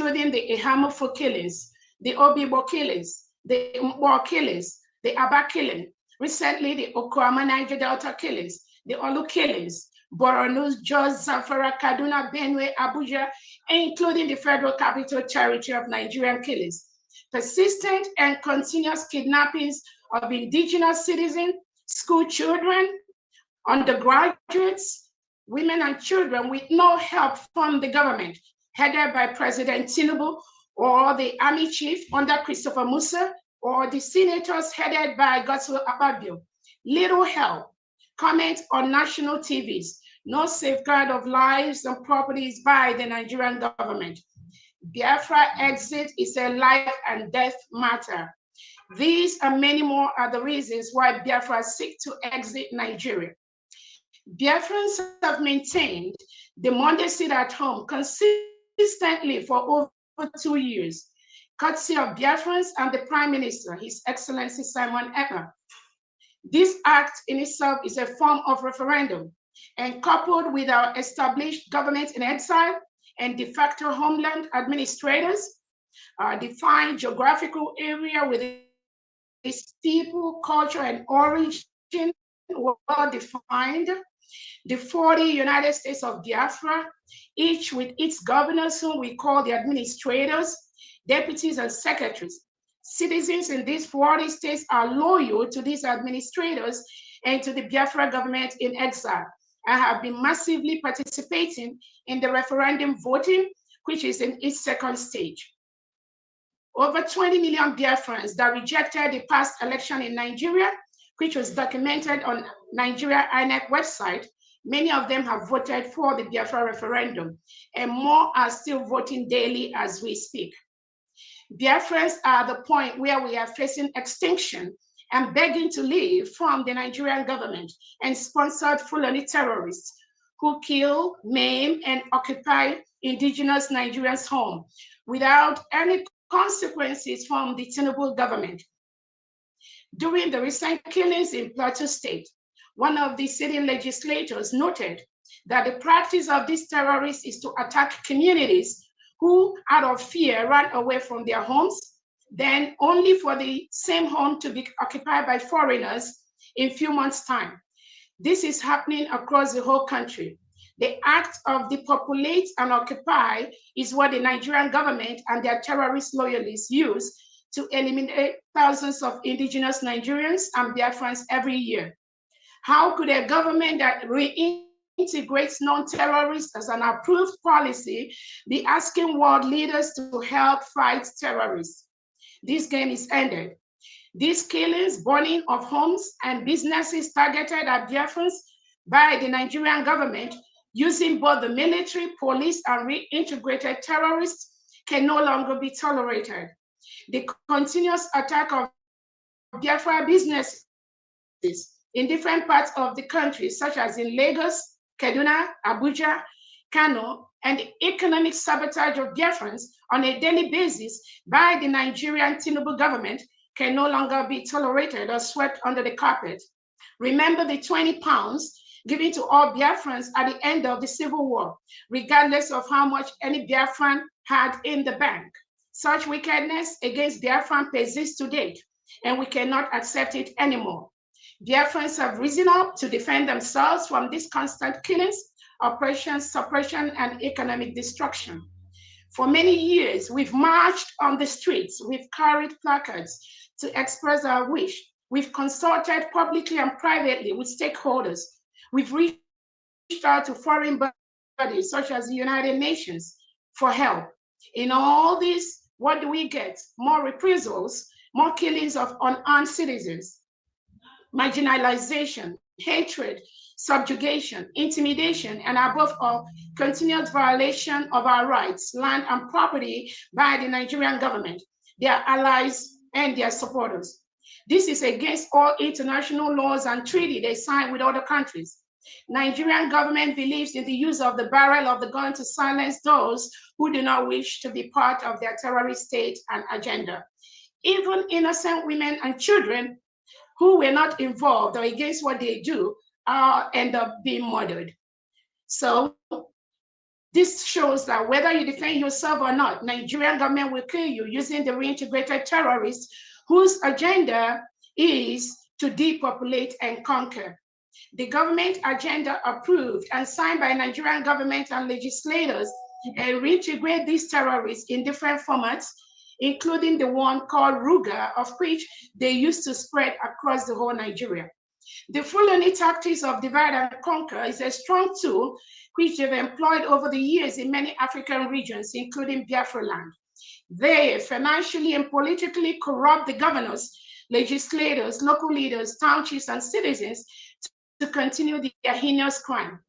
including the Ihamofo killings, the Obibo killings, the Mbo killings, the Aba killing, recently the Okwama Niger Delta killings, the Olu killings, Borno, Jos, Zamfara, Kaduna, Benue, Abuja, including the Federal Capital Territory of Nigerian killings. Persistent and continuous kidnappings of indigenous citizens, school children, undergraduates, women and children with no help from the government, headed by President Tinubu or the army chief under Christopher Musa, or the senators headed by Godswill Akpabio. Little help. Comment on national TVs. No safeguard of lives and properties by the Nigerian government. Biafra exit is a life and death matter. These and many more are the reasons why Biafra seek to exit Nigeria. Biafrans have maintained the Monday sit at home consistently for over 2 years, courtesy of Biafrans and the Prime Minister, His Excellency Simon Ekpa. This act in itself is a form of referendum, and coupled with our established government in exile and de facto homeland administrators, our defined geographical area with its people, culture, and origin well defined, the 40 United States of Biafra, each with its governors, whom we call the administrators, deputies, and secretaries. Citizens in these 40 states are loyal to these administrators and to the Biafra government in exile, and have been massively participating in the referendum voting, which is in its second stage. Over 20 million Biafrans that rejected the past election in Nigeria, which was documented on Nigeria INEC website, many of them have voted for the Biafra referendum, and more are still voting daily as we speak. Biafrans are at the point where we are facing extinction and begging to leave from the Nigerian government and sponsored Fulani terrorists who kill, maim, and occupy indigenous Nigerians' home without any consequences from the Tinubu government. During the recent killings in Plateau State, one of the sitting legislators noted that the practice of these terrorists is to attack communities who, out of fear, ran away from their homes, then only for the same home to be occupied by foreigners in a few months' time. This is happening across the whole country. The act of depopulate and occupy is what the Nigerian government and their terrorist loyalists use to eliminate thousands of indigenous Nigerians and Biafrans every year. How could a government that reintegrates non-terrorists as an approved policy be asking world leaders to help fight terrorists? This game is ended. These killings, burning of homes and businesses targeted at Biafrans by the Nigerian government using both the military, police, and reintegrated terrorists can no longer be tolerated. The continuous attack of Biafra businesses in different parts of the country, such as in Lagos, Kaduna, Abuja, Kano, and the economic sabotage of Biafrans on a daily basis by the Nigerian Tinubu government can no longer be tolerated or swept under the carpet. Remember the 20 pounds given to all Biafrans at the end of the Civil War, regardless of how much any Biafran had in the bank. Such wickedness against Biafran persists to date, and we cannot accept it anymore. Biafrans have risen up to defend themselves from these constant killings, oppression, suppression, and economic destruction. For many years, we've marched on the streets, we've carried placards to express our wish, we've consulted publicly and privately with stakeholders, we've reached out to foreign bodies such as the United Nations for help. In all this, what do we get? More reprisals, more killings of unarmed citizens, marginalization, hatred, subjugation, intimidation, and above all, continued violation of our rights, land, and property by the Nigerian government, their allies, and their supporters. This is against all international laws and treaties they signed with other countries. Nigerian government believes in the use of the barrel of the gun to silence those who do not wish to be part of their terrorist state and agenda. Even innocent women and children who were not involved or against what they do end up being murdered. So This shows that whether you defend yourself or not, Nigerian government will kill you using the reintegrated terrorists whose agenda is to depopulate and conquer. The government agenda approved and signed by Nigerian government and legislators and reintegrate these terrorists in different formats, including the one called Ruga, of which they used to spread across the whole Nigeria. The Fulani tactics of divide and conquer is a strong tool which they've employed over the years in many African regions, including Biafra land. They financially and politically corrupt the governors, legislators, local leaders, townships, and citizens to continue their heinous crime.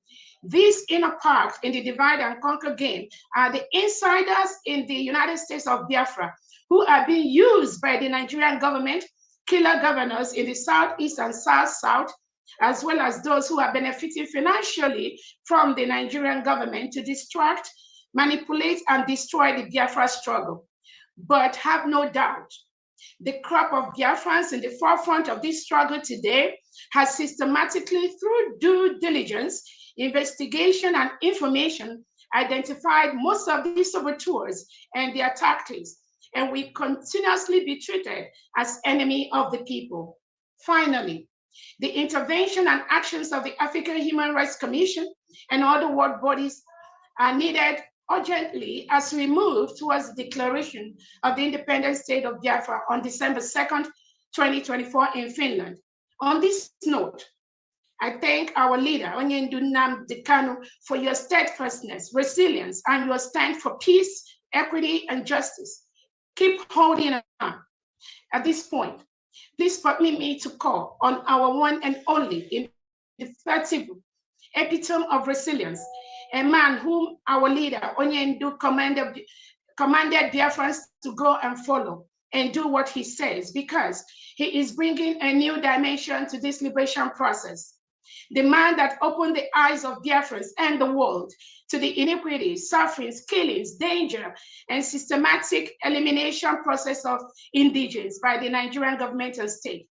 These inner parts in the divide and conquer game are the insiders in the United States of Biafra who are being used by the Nigerian government, killer governors in the Southeast and South-South, as well as those who are benefiting financially from the Nigerian government to distract, manipulate, and destroy the Biafra struggle. But have no doubt, the crop of Biafrans in the forefront of this struggle today has systematically, through due diligence, investigation, and information, identified most of these saboteurs and their tactics, and will continuously be treated as enemy of the people. Finally, the intervention and actions of the African Human Rights Commission and other world bodies are needed urgently as we move towards the declaration of the independent state of Biafra on December 2nd, 2024 in Finland. On this note, I thank our leader, Onyendu Nnamdi Kanu, for your steadfastness, resilience, and your stand for peace, equity, and justice. Keep holding on. At this point, please permit me to call on our one and only indefatigable epitome of resilience, a man whom our leader, Onyendu, commanded Biafrans to go and follow and do what he says, because he is bringing a new dimension to this liberation process. The man that opened the eyes of Biafrans and the world to the iniquities, sufferings, killings, danger, and systematic elimination process of indigents by the Nigerian government and state.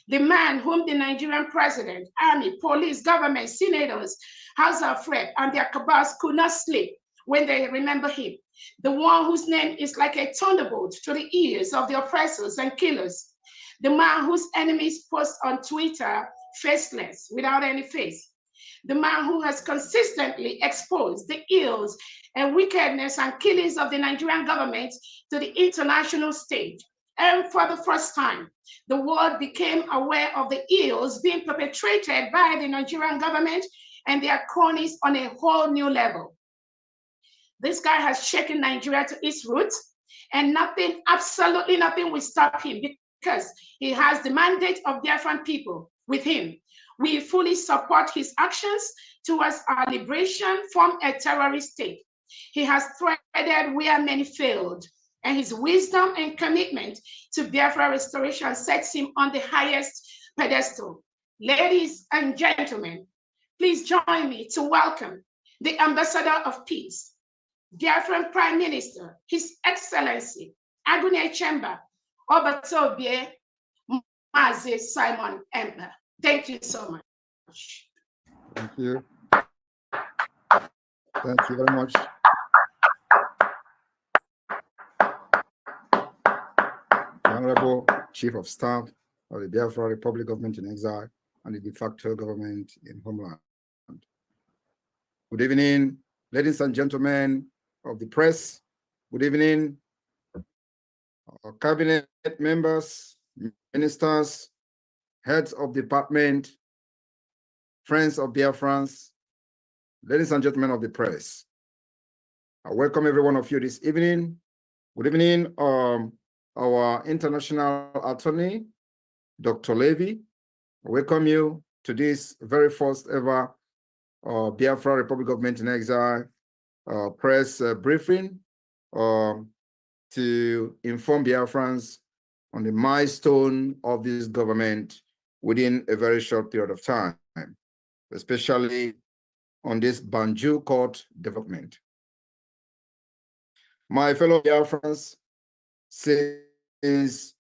The man whom the Nigerian president, army, police, government, senators, House of Rep, and their cabals could not sleep when they remember him. The one whose name is like a thunderbolt to the ears of the oppressors and killers. The man whose enemies post on Twitter faceless, without any face. The man who has consistently exposed the ills and wickedness and killings of the Nigerian government to the international stage. And for the first time, the world became aware of the ills being perpetrated by the Nigerian government and their cronies on a whole new level. This guy has shaken Nigeria to its roots, and nothing, absolutely nothing will stop him because he has the mandate of Biafran people with him. We fully support his actions towards our liberation from a terrorist state. He has threaded where many failed, and his wisdom and commitment to Biafra restoration sets him on the highest pedestal. Ladies and gentlemen, please join me to welcome the Ambassador of Peace, Biafran Prime Minister, His Excellency, Agune Chemba, Obatobie Mazi Simon Ember. Thank you so much. Thank you. Thank you very much. Honorable Chief of Staff of the Biafra Republic Government in Exile and the de facto government in Homeland. Good evening, ladies and gentlemen of the press. Good evening, our cabinet members, ministers, heads of department, friends of Biafrans, ladies and gentlemen of the press. I welcome every one of you this evening. Good evening, our international attorney, Dr. Levy. I welcome you to this very first ever Biafra Republic Government in Exile press briefing to inform Biafrans on the milestone of this government within a very short period of time, especially on this Banjul court development. My fellow Biafrans, since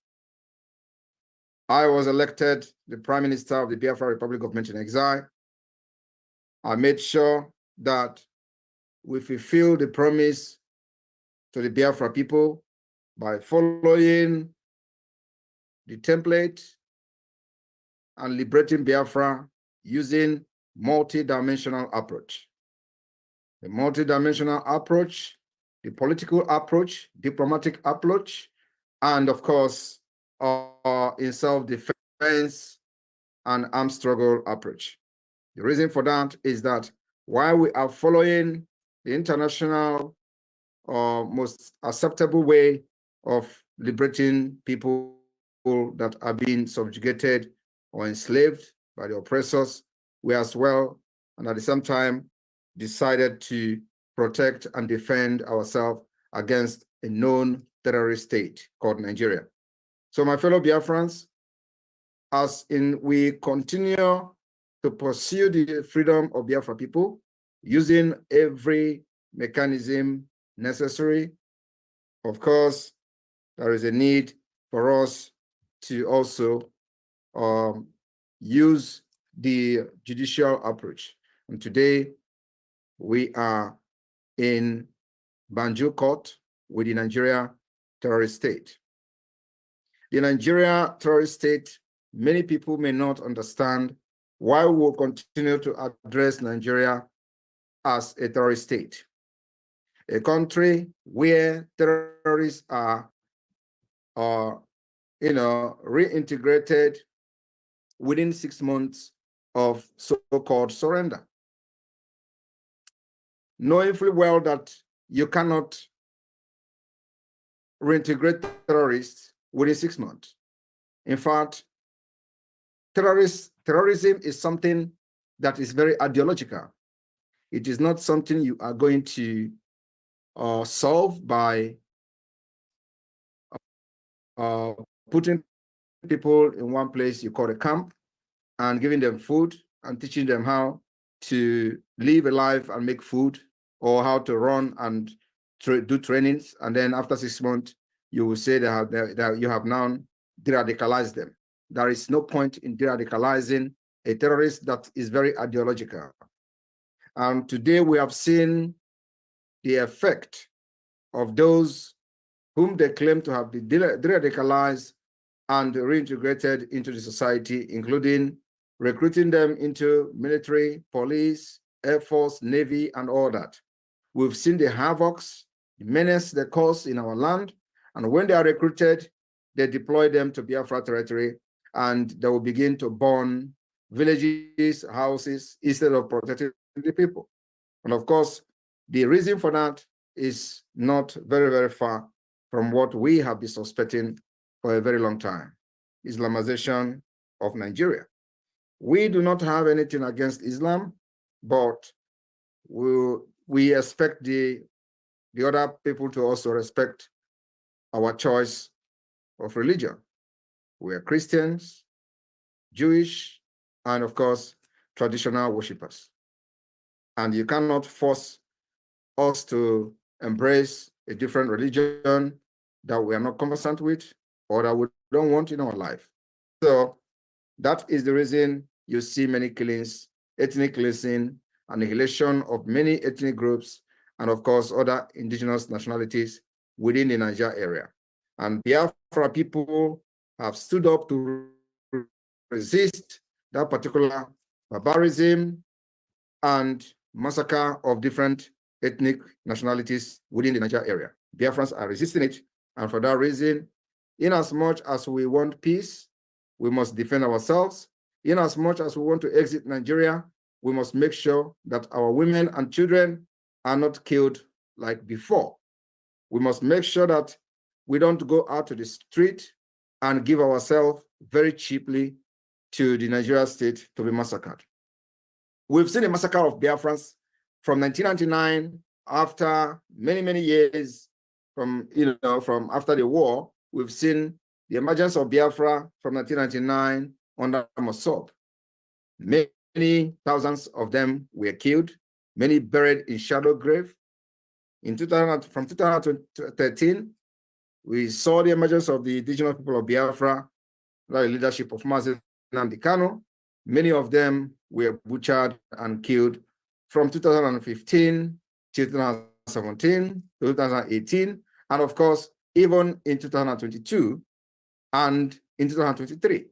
I was elected the Prime Minister of the Biafra Republic Government in Exile, I made sure that we fulfill the promise to the Biafra people by following the template and liberating Biafra using multi-dimensional approach. The multi-dimensional approach, the political approach, diplomatic approach, and of course, in self-defense and armed struggle approach. The reason for that is that while we are following the international most acceptable way of liberating people that are being subjugated or enslaved by the oppressors, we as well, and at the same time, decided to protect and defend ourselves against a known terrorist state called Nigeria. So my fellow Biafrans, we continue to pursue the freedom of Biafra people using every mechanism necessary. Of course, there is a need for us to also use the judicial approach. And today, we are in Banjul court with the Nigeria terrorist state. The Nigeria terrorist state, many people may not understand why we will continue to address Nigeria as a terrorist state, a country where terrorists are reintegrated within 6 months of so-called surrender, knowing fully well that you cannot reintegrate terrorists within 6 months. In fact, terrorism is something that is very ideological. It is not something you are going to solve by putting people in one place you call a camp and giving them food and teaching them how to live a life and make food, or how to run and do trainings. And then after 6 months, you will say that you have now de-radicalized them. There is no point in de-radicalizing a terrorist that is very ideological. And today we have seen the effect of those whom they claim to have been de-radicalized and reintegrated into the society, including recruiting them into military, police, Air Force, Navy, and all that. We've seen the havocs, the menace they cause in our land, and when they are recruited, they deploy them to Biafra territory, and they will begin to burn villages, houses, instead of protecting the people. And of course, the reason for that is not very, very far from what we have been suspecting for a very long time: Islamization of Nigeria. We do not have anything against Islam, but we expect the other people to also respect our choice of religion. We are Christians, Jewish, and of course, traditional worshippers. And you cannot force us to embrace a different religion that we are not conversant with or that we don't want in our life. So that is the reason you see many killings, ethnic cleansing, annihilation of many ethnic groups, and of course, other indigenous nationalities within the Niger area. And Biafra people have stood up to resist that particular barbarism and massacre of different ethnic nationalities within the Niger area. Biafrans are resisting it, and for that reason, in as much as we want peace, we must defend ourselves. In as much as we want to exit Nigeria, we must make sure that our women and children are not killed like before. We must make sure that we don't go out to the street and give ourselves very cheaply to the Nigeria state to be massacred. We've seen a massacre of Biafrans from 1999, after many, many years from after the war. We've seen the emergence of Biafra from 1999 under Mossop. Many thousands of them were killed, many buried in shallow grave. From 2013, we saw the emergence of the indigenous people of Biafra, under the leadership of Mazi Nnamdi Kanu. Many of them were butchered and killed. From 2015, 2017, 2018, and of course, even in 2022 and in 2023.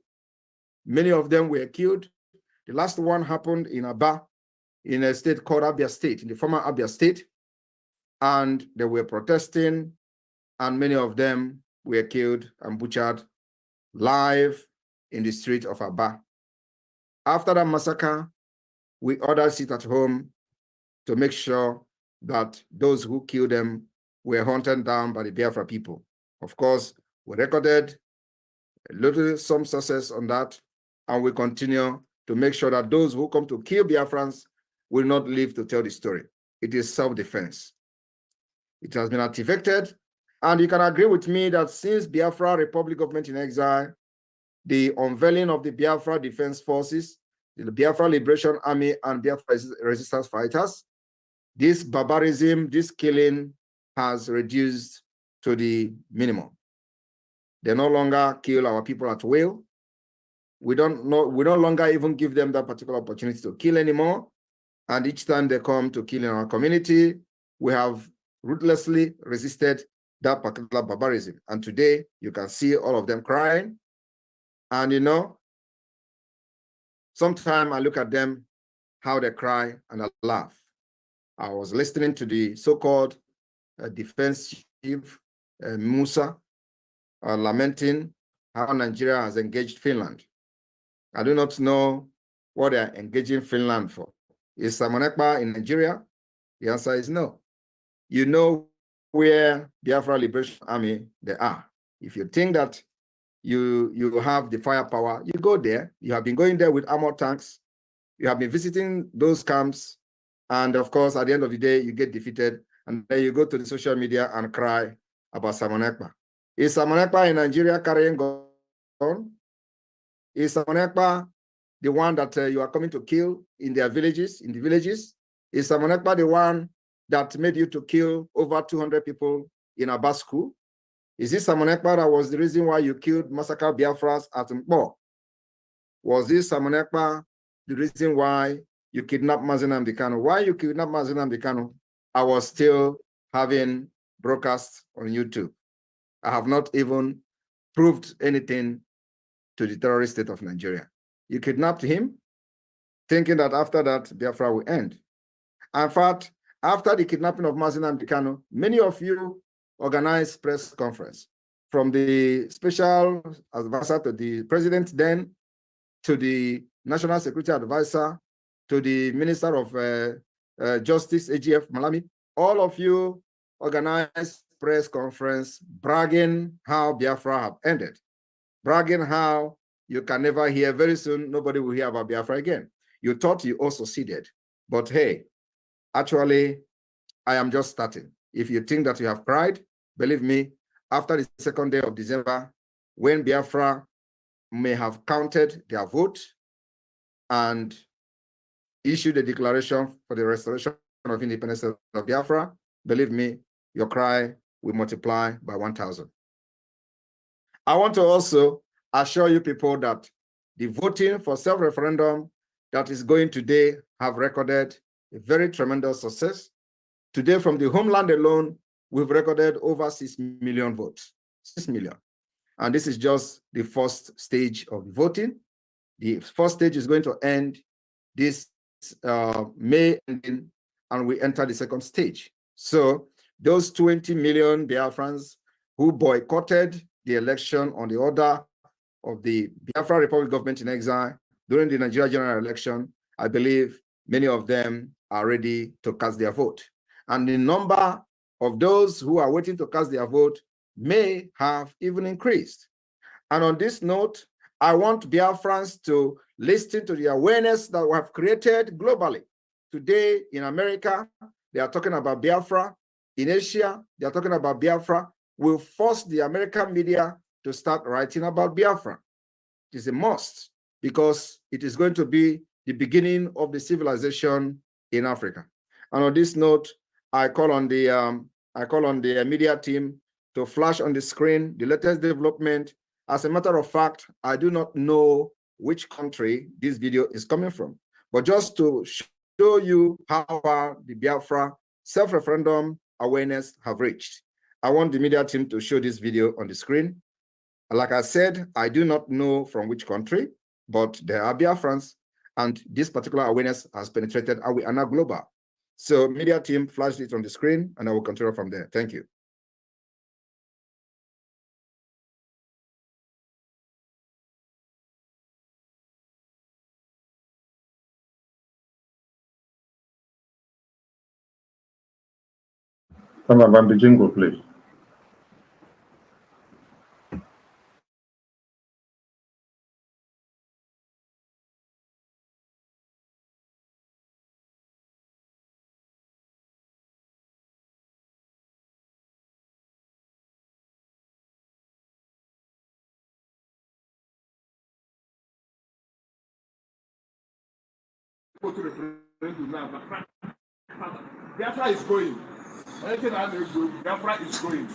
Many of them were killed. The last one happened in Aba, in a state called Abia State, in the former Abia State, and they were protesting, and many of them were killed and butchered live in the street of Aba. After that massacre, we ordered sit at home to make sure that those who killed them were hunted down by the Biafra people. Of course, we recorded some success on that, and we continue to make sure that those who come to kill Biafrans will not live to tell the story. It is self-defense. It has been activated, and you can agree with me that since Biafra Republic Government in Exile, the unveiling of the Biafra Defense Forces, the Biafra Liberation Army, and Biafra Resistance Fighters, this barbarism, this killing has reduced to the minimum. They no longer kill our people at will. We no longer even give them that particular opportunity to kill anymore. And each time they come to kill in our community, we have ruthlessly resisted that particular barbarism. And today you can see all of them crying. And you know, sometimes I look at them, how they cry, and I laugh. I was listening to the so-called defense chief, Musa, lamenting how Nigeria has engaged Finland. I do not know what they are engaging Finland for. Is Simon Ekpa in Nigeria? The answer is no. You know where Biafra Liberation Army they are. If you think that you have the firepower, you go there. You have been going there with armored tanks. You have been visiting those camps. And of course, at the end of the day, you get defeated. And then you go to the social media and cry about Simon Ekpa. Is Simon Ekpa in Nigeria carrying gun? Is Simon Ekpa the one that you are coming to kill in their villages, in the villages? Is Simon Ekpa the one that made you to kill over 200 people in Aba school? Is this Simon Ekpa that was the reason why you killed massacre Biafras at Mpo? Was this Simon Ekpa the reason why you kidnapped Mazen Nnamdi Kanu? Why you kidnapped Mazen Nnamdi Kanu? I was still having broadcasts on YouTube. I have not even proved anything to the terrorist state of Nigeria. You kidnapped him, thinking that after that, Biafra will end. In fact, after the kidnapping of Mazen Nnamdi Kanu, many of you organized press conference, from the special advisor to the president then, to the national security advisor, to the Minister of Justice, AGF Malami. All of you organized press conference bragging how Biafra have ended, bragging how you can never hear, very soon, nobody will hear about Biafra again. You thought you also succeeded, but hey, actually, I am just starting. If you think that you have cried, believe me, after the second day of December, when Biafra may have counted their vote and issued a declaration for the restoration of independence of Biafra, believe me, your cry will multiply by 1,000. I want to also assure you people that the voting for self-referendum that is going today have recorded a very tremendous success. Today, from the homeland alone, we've recorded over 6 million votes, 6 million. And this is just the first stage of the voting. The first stage is going to end this May ending, and we enter the second stage. So those 20 million Biafrans who boycotted the election on the order of the Biafra Republic Government in Exile during the Nigeria general election, I believe many of them are ready to cast their vote. And the number of those who are waiting to cast their vote may have even increased. And on this note, I want Biafrans to listen to the awareness that we have created globally. Today in America, they are talking about Biafra. In Asia, they are talking about Biafra. We'll force the American media to start writing about Biafra. It is a must, because it is going to be the beginning of the civilization in Africa. And on this note, I call on the media team to flash on the screen the latest development. As a matter of fact, I do not know which country this video is coming from, but just to show you how far the Biafra self-referendum awareness have reached. I want the media team to show this video on the screen. Like I said, I do not know from which country, but there are Biafrans, and this particular awareness has penetrated, and we are now global. So media team, flash it on the screen, and I will continue from there. Thank you. Come on, the jingle, please. Go to the referendum now. Biafra is going. Anything I do, Biafra is going.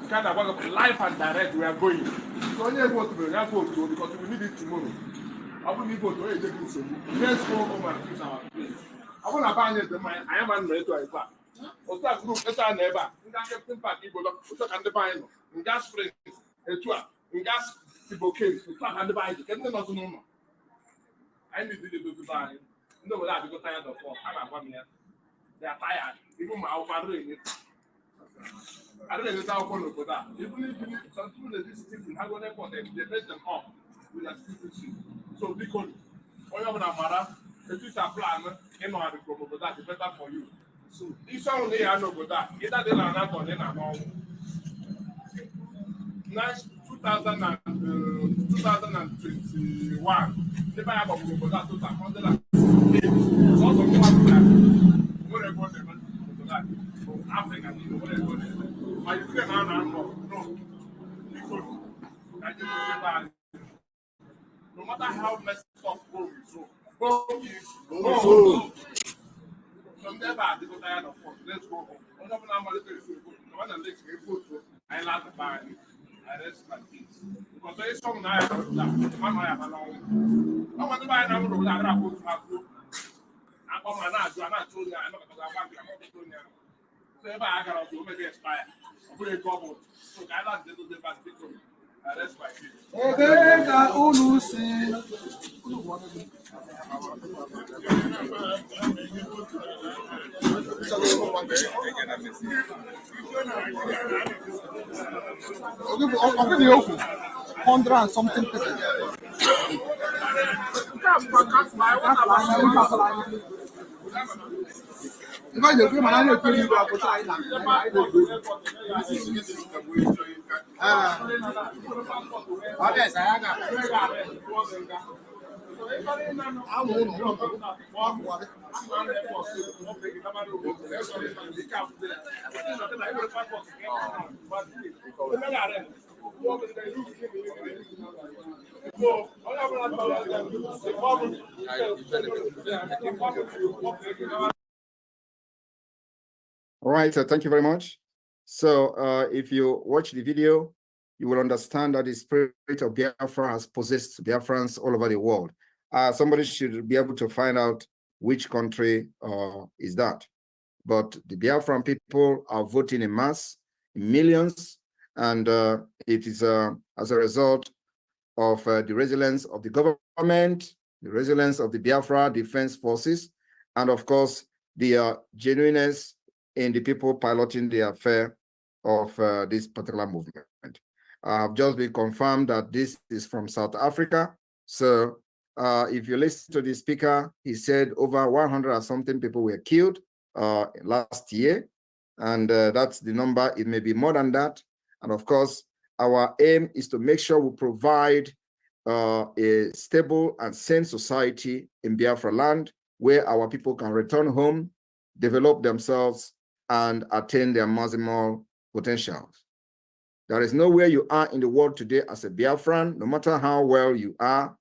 Kind of work live and direct, we are going. So only vote to the vote to because we need it tomorrow. I will need vote to take it so. Let's go home and fix our place. I want to find the mind. I am an to Ekpa. Osta group, esa neighbor. Nga captain party go look. Osta can define. Nga spring. Etua. Nga Tiboke. Osta can define. Can they not know? I need to do buy. No, that because tired of work. I'm one here. They are tired. Even my father in it. I don't know how to go that. Even if some people that this thing have on airport, they make them up with a citizenship. So because all of them are if it's a plan, you know how to go over that, it's better for you. So this only I know about that. Either they are not or they are not. 2021, they might have a go that to 108. It's also whatever they want to that. Africa, whatever. My friend, no. Because I just say no matter how messed up Rome is, Rome is Rome. From there back, they go tired of us. Let's go home. One of them the one that makes me go to I like to buy it. I rest my peace. Because there is some night that my mind alone. I want to buy another road that I go to have to. I'm on my night, I'm not told you, I'm not going to have to. So if I got to maybe expire, I'll put a couple. So I like to do the back. I rest my peace. $100 something. All right, thank you very much. So if you watch the video, you will understand that the spirit of Biafra has possessed Biafrans all over the world. Somebody should be able to find out which country is that. But the Biafran people are voting in mass, in millions, and it is as a result of the resilience of the government, the resilience of the Biafra Defense Forces, and of course, the genuineness in the people piloting the affair of this particular movement. I have just been confirmed that this is from South Africa. So if you listen to the speaker, he said over 100 or something people were killed last year. And that's the number. It may be more than that. And of course, our aim is to make sure we provide a stable and sane society in Biafra land where our people can return home, develop themselves, and attain their maximal potentials. There is nowhere you are in the world today as a Biafran, no matter how well you are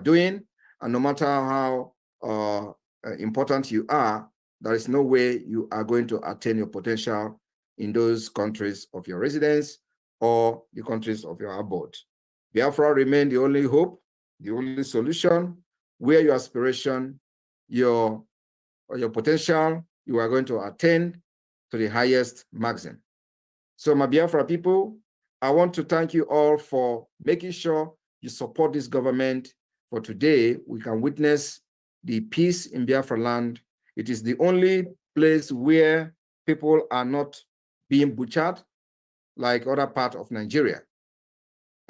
doing, and no matter how important you are, there is no way you are going to attain your potential in those countries of your residence or the countries of your abode. Biafra remain the only hope, the only solution, where your aspiration, your potential, you are going to attain to the highest maxim. So my Biafra people, I want to thank you all for making sure you support this government. For today, we can witness the peace in Biafra land. It is the only place where people are not being butchered like other parts of Nigeria.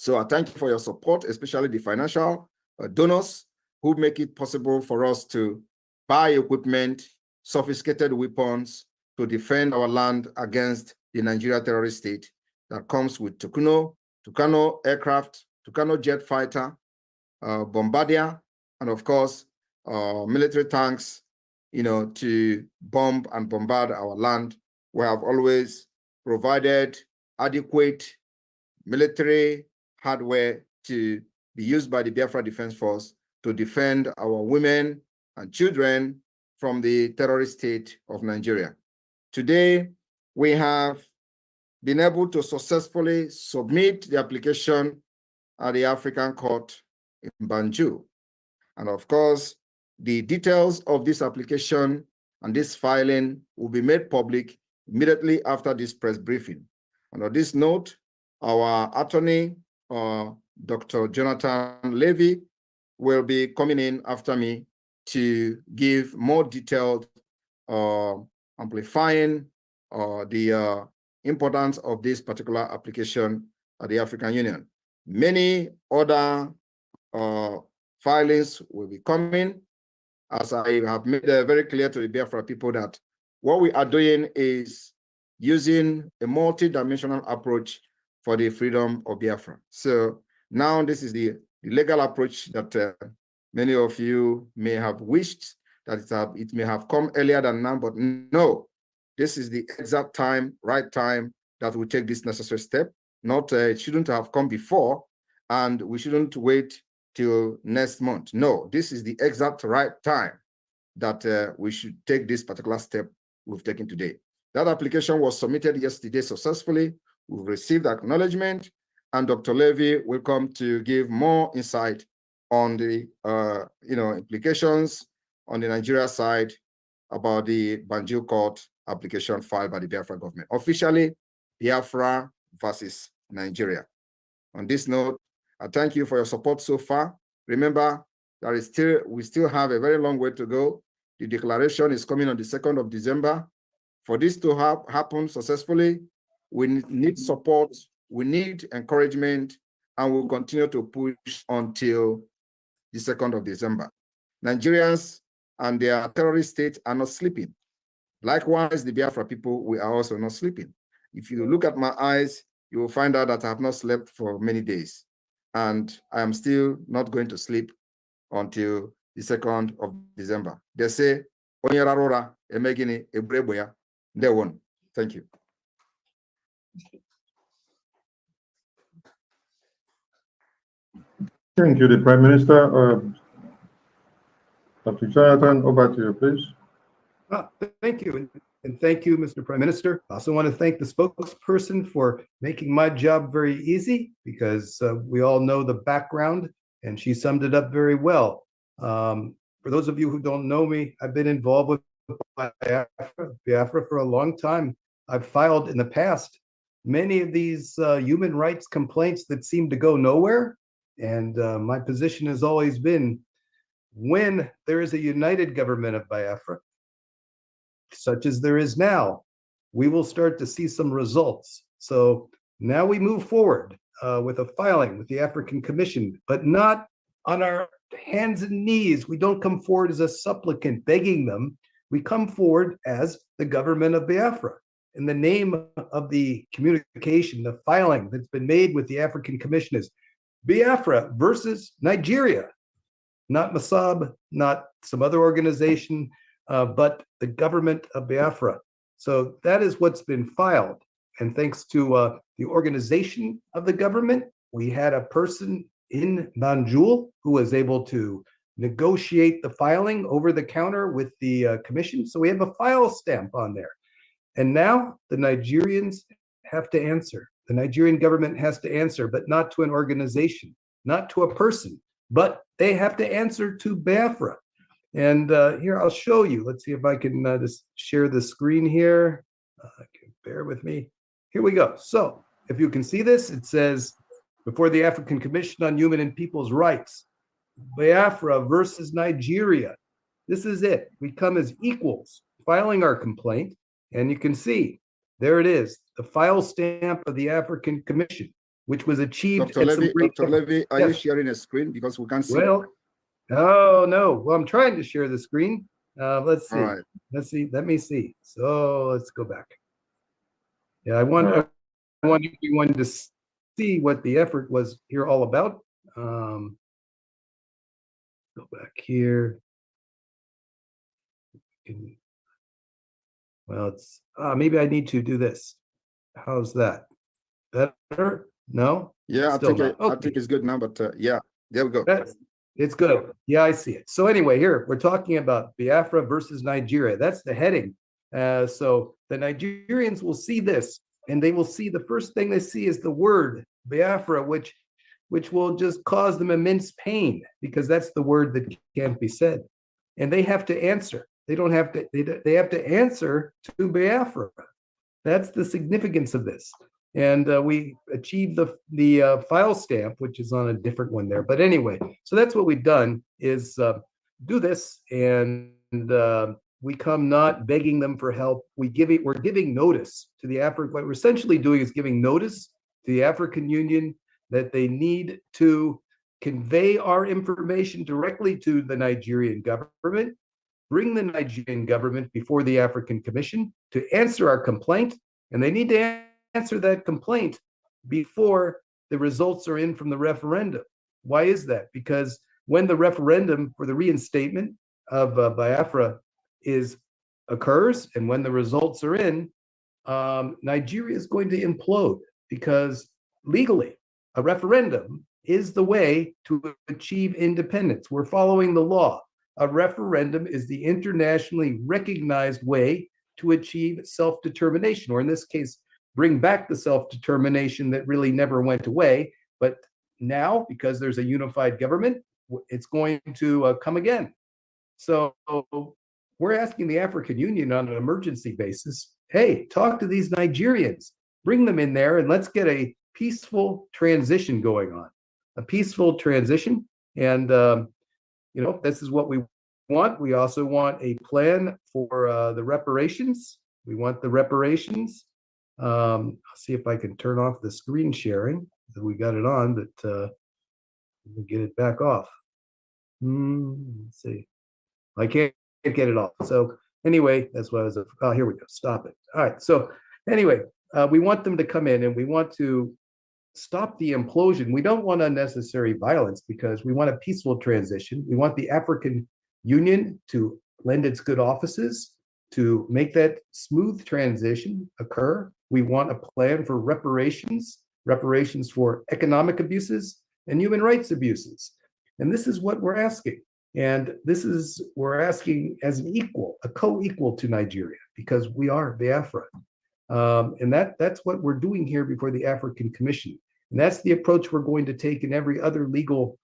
So I thank you for your support, especially the financial donors who make it possible for us to buy equipment, sophisticated weapons to defend our land against the Nigeria terrorist state that comes with Tucano aircraft, Tucano jet fighter, bombardier, and of course, military tanks, to bomb and bombard our land. We have always provided adequate military hardware to be used by the Biafra Defense Force to defend our women and children from the terrorist state of Nigeria. Today, we have been able to successfully submit the application at the African Court in Banjul. And of course, the details of this application and this filing will be made public immediately after this press briefing. And on this note, our attorney, Dr. Jonathan Levy, will be coming in after me to give more detailed amplifying the importance of this particular application at the African Union. Many other filings will be coming, as I have made very clear to the Biafra people that what we are doing is using a multi-dimensional approach for the freedom of Biafra. So now this is the legal approach that many of you may have wished that it may have come earlier than now, but no, this is the exact time, right time that we take this necessary step. Not it shouldn't have come before, and we shouldn't wait till next month. No, this is the exact right time that we should take this particular step we've taken today. That application was submitted yesterday successfully. We've received acknowledgement, and Dr. Levy will come to give more insight on the implications on the Nigeria side about the Banjul court application filed by the Biafra government. Officially, Biafra versus Nigeria. On this note, I thank you for your support so far. Remember, we still have a very long way to go. The declaration is coming on the 2nd of December. For this to happen successfully, we need support, we need encouragement, and we'll continue to push until the 2nd of December. Nigerians and their terrorist state are not sleeping. Likewise, the Biafra people, we are also not sleeping. If you look at my eyes, you will find out that I have not slept for many days. And I am still not going to sleep until the 2nd of December. They say, Onye rarora emegini ebreboya. They won. Thank you. Thank you, the Prime Minister. Dr. Jonathan, over to you, please. Thank you. And thank you, Mr. Prime Minister. I also want to thank the spokesperson for making my job very easy, because we all know the background, and she summed it up very well. For those of you who don't know me, I've been involved with Biafra for a long time. I've filed in the past many of these human rights complaints that seem to go nowhere. And my position has always been, when there is a united government of Biafra, such as there is now, we will start to see some results. So now we move forward with a filing with the African Commission, but not on our hands and knees. We don't come forward as a supplicant begging them. We come forward as the government of Biafra. In the name of the communication, the filing that's been made with the African Commission is Biafra versus Nigeria, not Mossab, not some other organization, but the government of Biafra. So that is what's been filed. And thanks to the organization of the government, we had a person in Banjul who was able to negotiate the filing over the counter with the commission. So we have a file stamp on there. And now the Nigerians have to answer. The Nigerian government has to answer, but not to an organization, not to a person, but they have to answer to Biafra. And here, I'll show you. Let's see if I can just share the screen here. Bear with me. Here we go. So if you can see this, it says, before the African Commission on Human and People's Rights, Biafra versus Nigeria. This is it. We come as equals, filing our complaint, and you can see, there it is, the file stamp of the African Commission, which was achieved. Dr. Levy, are you sharing a screen? Because we can't see. Well, oh, no. Well, I'm trying to share the screen. Let's see. All right. Let's see. Let me see. So let's go back. Yeah, I want everyone to see what the effort was here all about. Go back here. Well, it's maybe I need to do this. How's that? Better? No? Yeah, I Still think not. I think it's good now, but yeah, there we go. It's good. Yeah, I see it. So anyway, here we're talking about Biafra versus Nigeria. That's the heading. So the Nigerians will see this, and they will see the first thing they see is the word Biafra, which will just cause them immense pain, because that's the word that can't be said. And they have to answer. They don't have to, they have to answer to Biafra. That's the significance of this. And we achieved the file stamp, which is on a different one there. But anyway, so that's what we've done, is do this, and we come not begging them for help. We're giving notice to the African. What we're essentially doing is giving notice to the African Union that they need to convey our information directly to the Nigerian government, bring the Nigerian government before the African Commission to answer our complaint, and they need to answer that complaint before the results are in from the referendum. Why is that? Because when the referendum for the reinstatement of Biafra occurs, and when the results are in, Nigeria is going to implode, because legally, a referendum is the way to achieve independence. We're following the law. A referendum is the internationally recognized way to achieve self-determination, or in this case, bring back the self-determination that really never went away. But now, because there's a unified government, it's going to come again. So we're asking the African Union on an emergency basis, hey, talk to these Nigerians, bring them in there, and let's get a peaceful transition going on, a peaceful transition. And, this is what we want. We also want a plan for the reparations. We want the reparations. I'll see if I can turn off the screen sharing. We got it on, but we'll get it back off. Let's see. I can't get it off. So anyway, that's what I was. Oh, here we go. Stop it. All right. So anyway, we want them to come in, and we want to stop the implosion. We don't want unnecessary violence, because we want a peaceful transition. We want the African Union to lend its good offices to make that smooth transition occur. We want a plan for reparations for economic abuses and human rights abuses. And this is what we're asking. And we're asking as an equal, a co-equal to Nigeria, because we are Biafra. And that's what we're doing here before the African Commission. And that's the approach we're going to take in every other legal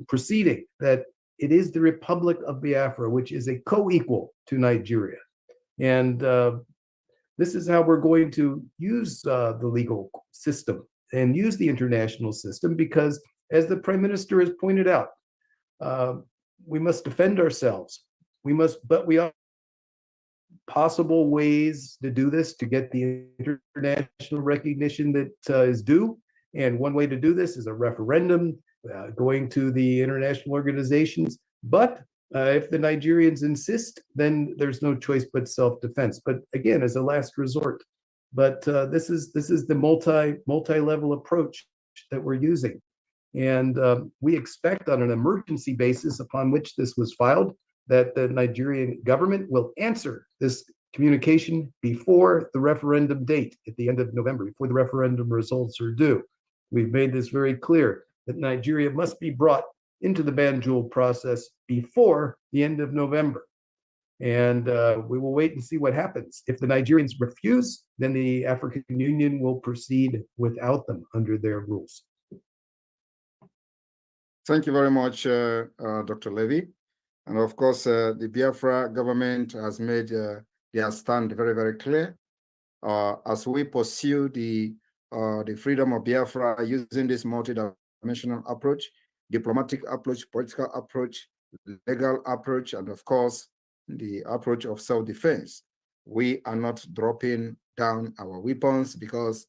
proceeding, that it is the Republic of Biafra, which is a co-equal to Nigeria. And this is how we're going to use the legal system and use the international system, because as the Prime Minister has pointed out, we must defend ourselves. But we are possible ways to do this, to get the international recognition that is due. And one way to do this is a referendum, going to the international organizations. But if the Nigerians insist, then there's no choice but self-defense. But again, as a last resort. But this is the multi-level approach that we're using. And we expect, on an emergency basis upon which this was filed, that the Nigerian government will answer this communication before the referendum date at the end of November, before the referendum results are due. We've made this very clear, that Nigeria must be brought into the Banjul process before the end of November. And we will wait and see what happens. If the Nigerians refuse, then the African Union will proceed without them under their rules. Thank you very much, Dr. Levy. And of course, the Biafra government has made their stand very, very clear. As we pursue the freedom of Biafra using this multidimensional approach, diplomatic approach, political approach, legal approach, and of course, the approach of self-defense. We are not dropping down our weapons because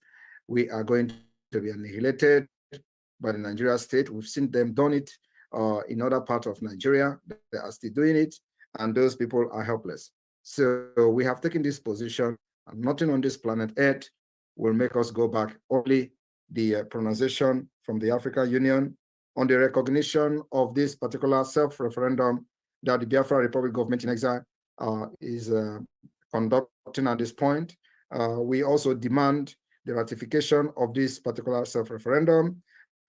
we are going to be annihilated by the Nigeria state. We've seen them done it in other parts of Nigeria. They are still doing it, and those people are helpless. So we have taken this position, and nothing on this planet Earth will make us go back. Only the pronunciation from the African Union on the recognition of this particular self-referendum that the Biafra Republic government in exile is conducting at this point. We also demand the ratification of this particular self-referendum.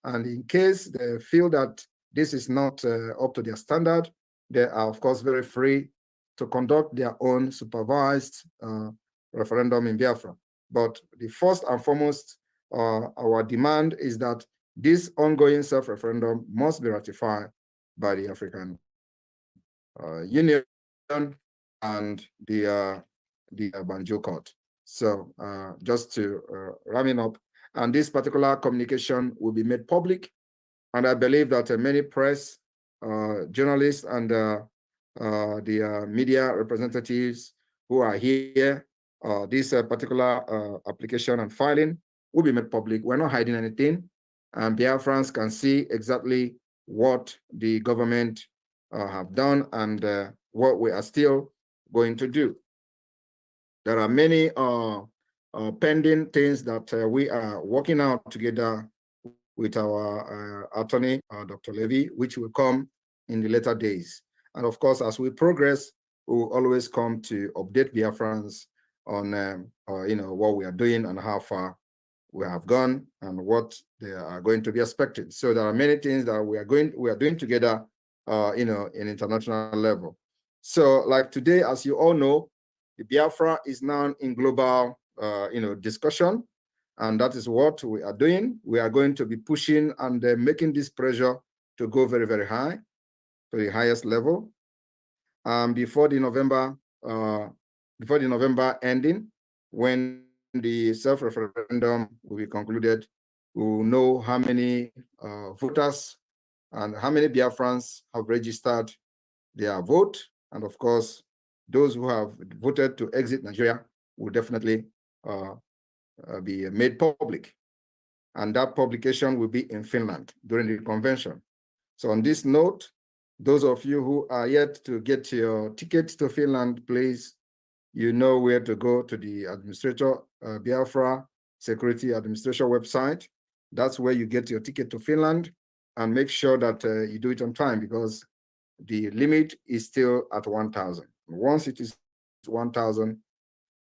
And in case they feel that this is not up to their standard, they are, of course, very free to conduct their own supervised referendum in Biafra. But the first and foremost, our demand is that this ongoing self-referendum must be ratified by the African Union and the Banjul court. So just to ram it up, and this particular communication will be made public. And I believe that many press, journalists, and the media representatives who are here, this particular application and filing will be made public. We're not hiding anything. And Biafrans can see exactly what the government have done and what we are still going to do. There are many pending things that we are working out together with our attorney, Dr. Levy, which will come in the later days. And of course, as we progress, we will always come to update Biafrans on what we are doing and how far we have gone and what they are going to be expected. So there are many things that we are doing together, in international level. So like today, as you all know, the Biafra is now in global, discussion, and that is what we are doing. We are going to be pushing and making this pressure to go very, very high, to the highest level. Before the November ending, when the self-referendum will be concluded, we will know how many voters and how many Biafrans have registered their vote. And of course, those who have voted to exit Nigeria will definitely be made public. And that publication will be in Finland during the convention. So on this note, those of you who are yet to get your tickets to Finland, please, you know where to go, to the administrator, Biafra Security Administration website. That's where you get your ticket to Finland, and make sure that you do it on time, because the limit is still at 1,000. Once it is 1,000,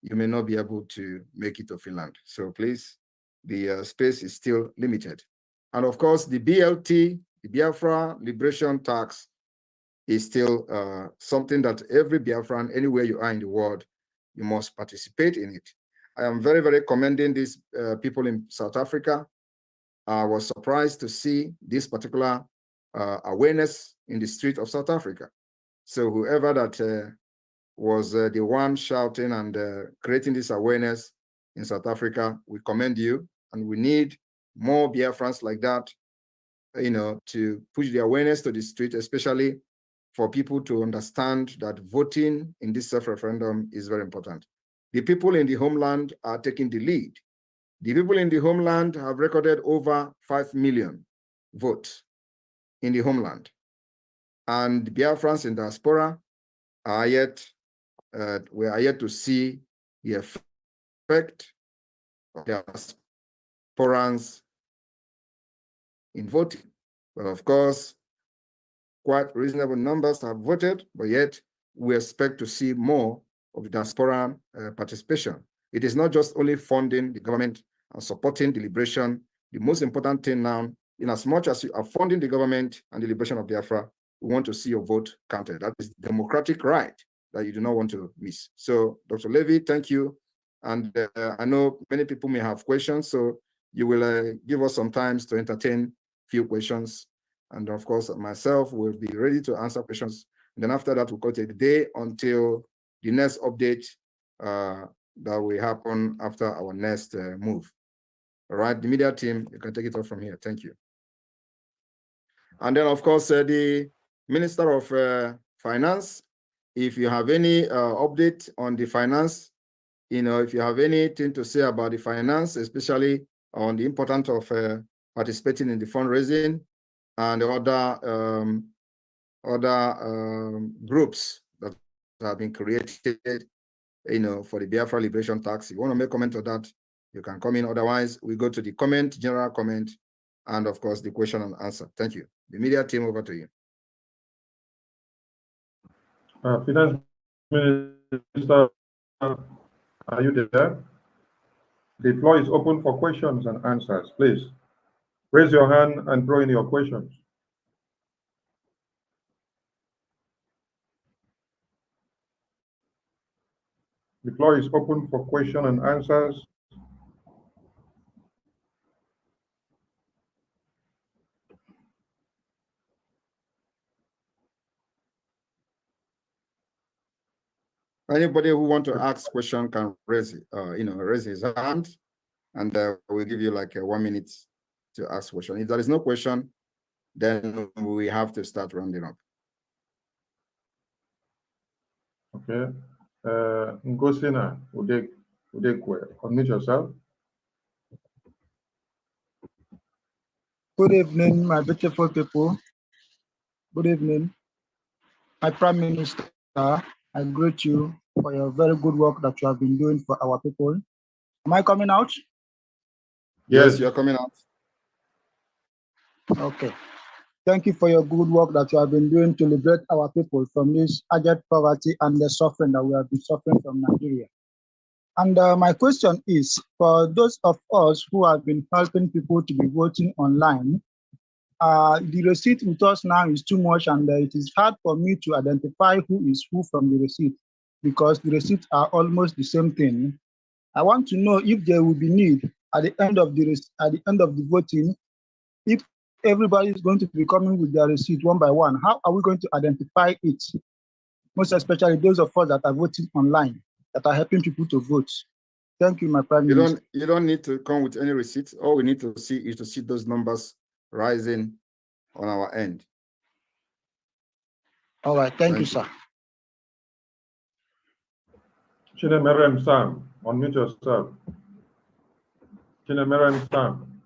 you may not be able to make it to Finland. So please, the space is still limited. And of course, the BLT, the Biafra Liberation Tax, is still something that every Biafran, anywhere you are in the world, you must participate in it. I am very, very commending these people in South Africa. I was surprised to see this particular awareness in the street of South Africa. So whoever that was the one shouting and creating this awareness in South Africa, we commend you, and we need more Biafrans like that, to push the awareness to the street, especially for people to understand that voting in this self-referendum is very important. The people in the homeland are taking the lead. The people in the homeland have recorded over 5 million votes in the homeland. And the Biafrans in diaspora are yet, we are yet to see the effect of diasporans in voting. But of course, quite reasonable numbers have voted, but yet we expect to see more of the diaspora participation. It is not just only funding the government and supporting the liberation. The most important thing now, in as much as you are funding the government and the liberation of Biafra, we want to see your vote counted. That is democratic right that you do not want to miss. So, Dr. Levy, thank you. And I know many people may have questions, so you will give us some time to entertain few questions. And of course, myself will be ready to answer questions Then after that, we'll call it a day until the next update that will happen after our next move. All right, the media team, you can take it off from here. Thank you. And then, of course, the Minister of Finance, if you have any update on the finance, if you have anything to say about the finance, especially on the importance of participating in the fundraising and the other groups that have been created, for the Biafra Liberation Tax. If you want to make comment on that, you can come in. Otherwise, we go to the comment, general comment, and of course, the question and answer. Thank you. The media team, over to you. Finance Minister, are you there? The floor is open for questions and answers. Please raise your hand and throw in your questions. The floor is open for question and answers. Anybody who want to ask question can raise his hand, and we'll give you like 1 minute to ask question. If there is no question, then we have to start rounding up. Okay. Ngosina Udekwe, unmute yourself. Good evening, my beautiful people. Good evening. My Prime Minister, I greet you for your very good work that you have been doing for our people. Am I coming out? Yes, you're coming out. Okay. Thank you for your good work that you have been doing to liberate our people from this urgent poverty and the suffering that we have been suffering from Nigeria. And my question is, for those of us who have been helping people to be voting online, the receipt with us now is too much, and it is hard for me to identify who is who from the receipt, because the receipts are almost the same thing. I want to know if there will be need at the end of the voting, if everybody is going to be coming with their receipt one by one. How are we going to identify it? Most especially those of us that are voting online, that are helping people to vote. Thank you, my Prime Minister. You don't need to come with any receipts. All we need to see is to see those numbers rising on our end. All right, thank you, sir. Chinemerem Sam, unmute yourself. Chinemerem Sam,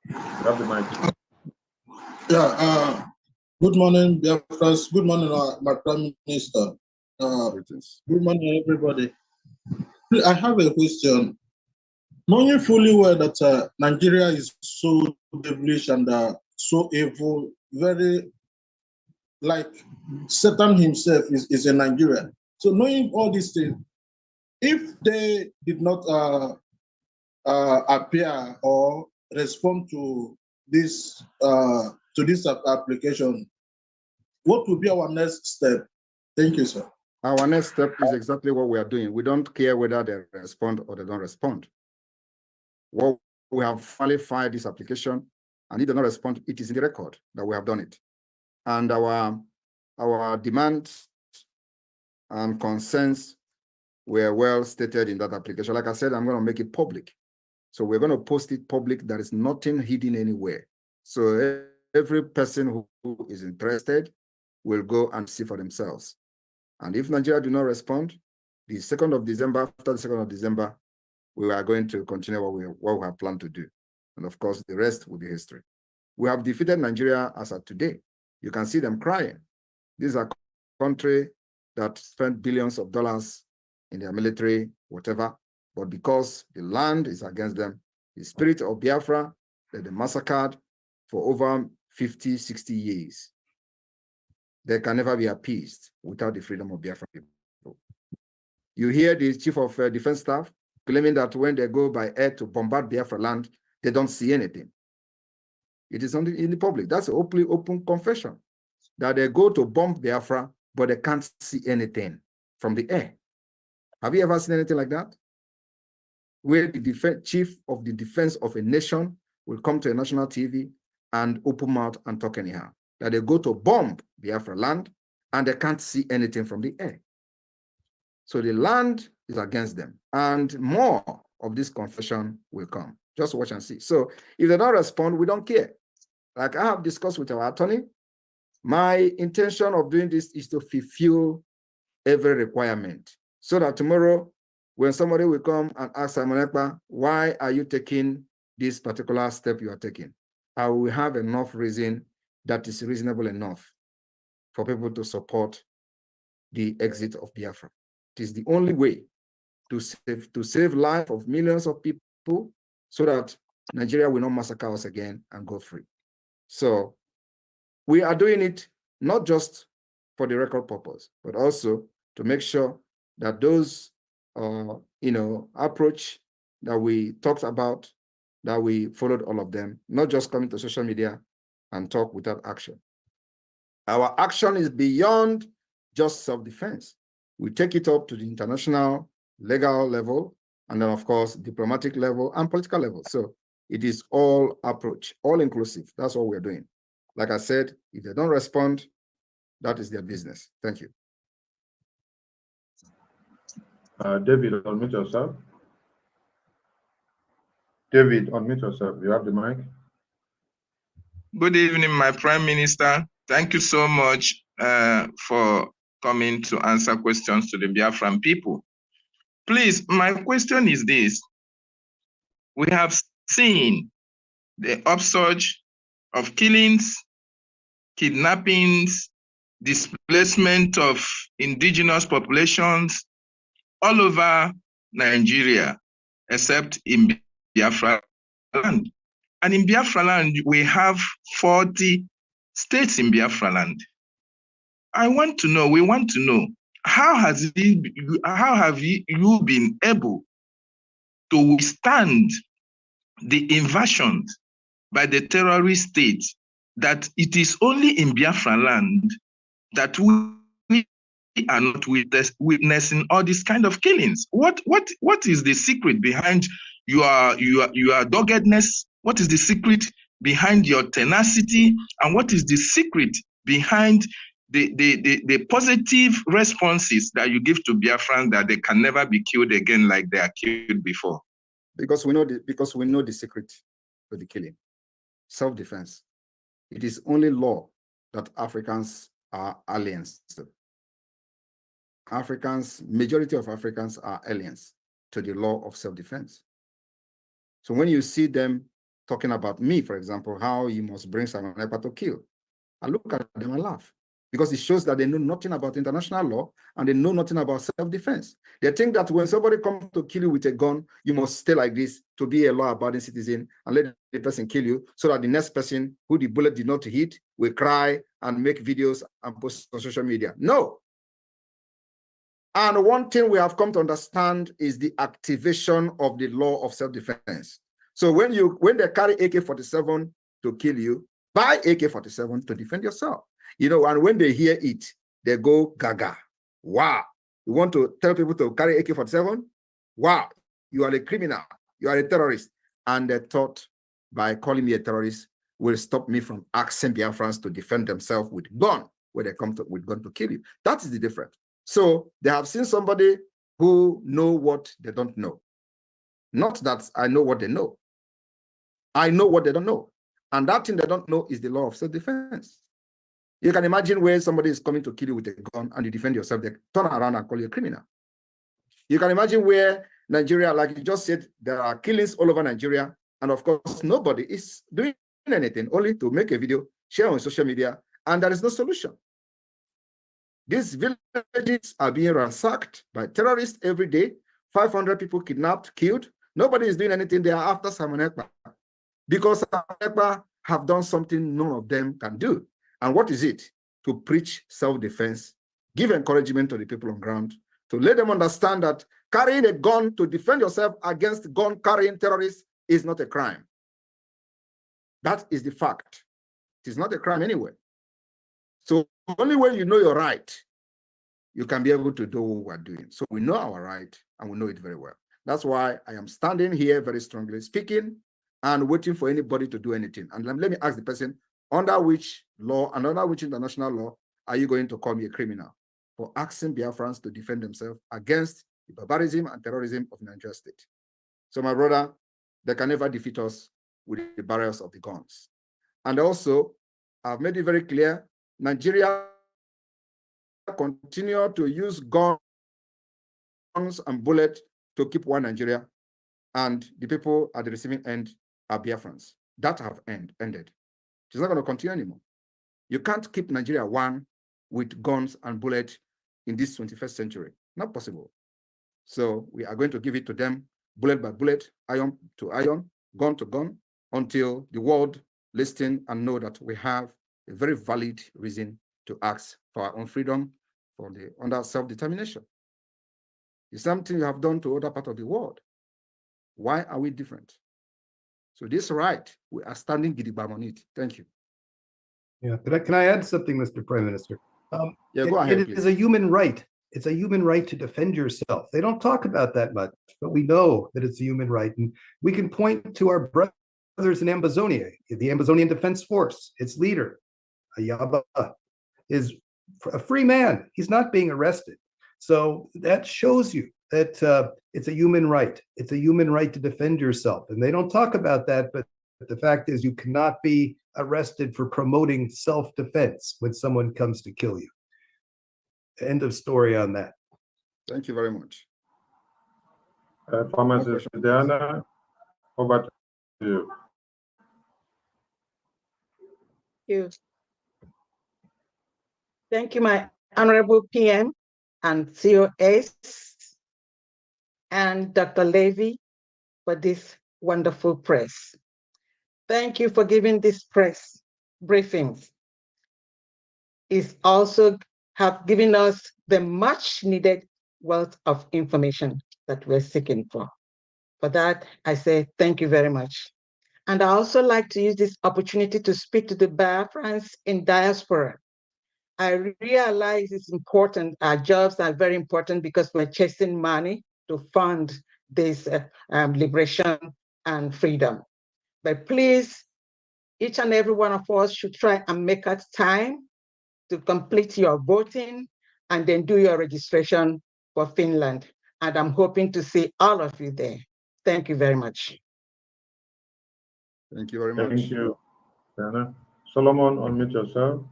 you have the mic. Yeah, good morning, Biafrans. Good morning, my Prime Minister. Good morning, everybody. I have a question. Knowing fully well that Nigeria is so devilish and so evil, very like Satan himself is a Nigerian. So knowing all these things, if they did not appear or respond to this application, what will be our next step? Thank you, sir. Our next step is exactly what we are doing. We don't care whether they respond or they don't respond. Well, we have finally filed this application, and if they don't respond, it is in the record that we have done it. And our demands and concerns were well stated in that application. Like I said, I'm going to make it public. So we're going to post it public. There is nothing hidden anywhere. So every person who is interested will go and see for themselves. And if Nigeria do not respond, the 2nd of December, after the 2nd of December, we are going to continue what we have planned to do. And of course, the rest will be history. We have defeated Nigeria as of today. You can see them crying. These are countries that spent billions of dollars in their military, whatever, but because the land is against them, the spirit of Biafra that they massacred for over 50, 60 years, they can never be appeased without the freedom of Biafra people. You hear the chief of defense staff claiming that when they go by air to bombard Biafra land, they don't see anything. It is only in the public. That's an open confession that they go to bomb Biafra, but they can't see anything from the air. Have you ever seen anything like that? Where the chief of the defense of a nation will come to a national TV and open mouth and talk anyhow. That they go to bomb Biafra land and they can't see anything from the air. So the land is against them, and more of this confession will come. Just watch and see. So if they don't respond, we don't care. Like I have discussed with our attorney, my intention of doing this is to fulfill every requirement, so that tomorrow, when somebody will come and ask Simon Ekpa, why are you taking this particular step you are taking? I will have enough reason that is reasonable enough for people to support the exit of Biafra. It is the only way to save life of millions of people, so that Nigeria will not massacre us again and go free. So we are doing it not just for the record purpose, but also to make sure that those approach that we talked about, that we followed all of them, not just coming to social media and talk without action. Our action is beyond just self-defense. We take it up to the international legal level, and then of course, diplomatic level and political level. So it is all approach, all inclusive. That's what we're doing. Like I said, if they don't respond, that is their business. Thank you. David, unmute yourself. David, unmute yourself. You have the mic. Good evening, my Prime Minister. Thank you so much for coming to answer questions to the Biafran people. Please, my question is this. We have seen the upsurge of killings, kidnappings, displacement of indigenous populations all over Nigeria, except in Biafra land. And in Biafra land, we have 40 states in Biafra land. We want to know, how have you been able to withstand the invasions by the terrorist states, that it is only in Biafra land that we are not witnessing all these kind of killings? What is the secret behind your doggedness? What is the secret behind your tenacity? And what is the secret behind the positive responses that you give to Biafran, that they can never be killed again like they are killed before? Because we know the secret to the killing. Self-defense. It is only law that Africans are aliens to. Majority of Africans are aliens to the law of self-defense. So when you see them talking about me, for example, how you must bring someone to kill, I look at them and laugh, because it shows that they know nothing about international law and they know nothing about self-defense. They think that when somebody comes to kill you with a gun, you must stay like this to be a law-abiding citizen and let the person kill you, so that the next person who the bullet did not hit will cry and make videos and post on social media. No. And one thing we have come to understand is the activation of the law of self-defense. So when they carry AK-47 to kill you, buy AK-47 to defend yourself. And when they hear it, they go gaga. Wow. You want to tell people to carry AK-47? Wow. You are a criminal. You are a terrorist. And they thought by calling me a terrorist will stop me from asking Biafrans to defend themselves with gun, where they come with gun to kill you. That is the difference. So they have seen somebody who know what they don't know. Not that I know what they know. I know what they don't know. And that thing they don't know is the law of self-defense. You can imagine where somebody is coming to kill you with a gun and you defend yourself, they turn around and call you a criminal. You can imagine where Nigeria, like you just said, there are killings all over Nigeria. And of course, nobody is doing anything, only to make a video, share on social media, and there is no solution. These villages are being ransacked by terrorists every day. 500 people kidnapped, killed. Nobody is doing anything. They are after Simon Ekpa, because Simon Ekpa have done something none of them can do. And what is it? To preach self-defense, give encouragement to the people on ground, to let them understand that carrying a gun to defend yourself against gun-carrying terrorists is not a crime. That is the fact. It is not a crime anyway. So only when you know your right, you can be able to do what we're doing. So we know our right, and we know it very well. That's why I am standing here very strongly, speaking and waiting for anybody to do anything. And let me ask the person, under which law and under which international law are you going to call me a criminal for asking Biafrans to defend themselves against the barbarism and terrorism of Nigeria state? So my brother, they can never defeat us with the barrels of the guns. And also, I've made it very clear, Nigeria continue to use guns and bullets to keep one Nigeria, and the people at the receiving end are Biafrans. That have ended. It's not going to continue anymore. You can't keep Nigeria one with guns and bullets in this 21st century. Not possible. So we are going to give it to them bullet by bullet, iron to iron, gun to gun, until the world listen and know that we have a very valid reason to ask for our own freedom under self-determination. It's something you have done to other parts of the world. Why are we different? So this right, we are standing gidigba on it. Thank you. Yeah, can I add something, Mr. Prime Minister? Yeah, go ahead, it please. is a human right. It's a human right to defend yourself. They don't talk about that much, but we know that it's a human right. And we can point to our brothers in Ambazonia, the Ambazonian Defense Force. Its leader, Ayaba, is a free man. He's not being arrested. So that shows you that it's a human right. It's a human right to defend yourself. And they don't talk about that, but the fact is you cannot be arrested for promoting self-defense when someone comes to kill you. End of story on that. Thank you very much. Pharmacist Diana, over to you. Thank you, my Honorable PM and COS and Dr. Levy for this wonderful press. Thank you for giving this press briefings. It's also have given us the much needed wealth of information that we're seeking for. For that, I say thank you very much. And I also like to use this opportunity to speak to the Biafrans in diaspora. I realize it's important, our jobs are very important because we're chasing money to fund this liberation and freedom. But please, each and every one of us should try and make out time to complete your voting and then do your registration for Finland. And I'm hoping to see all of you there. Thank you very much. Thank you very much. Thank you, Diana. Solomon, unmute yourself.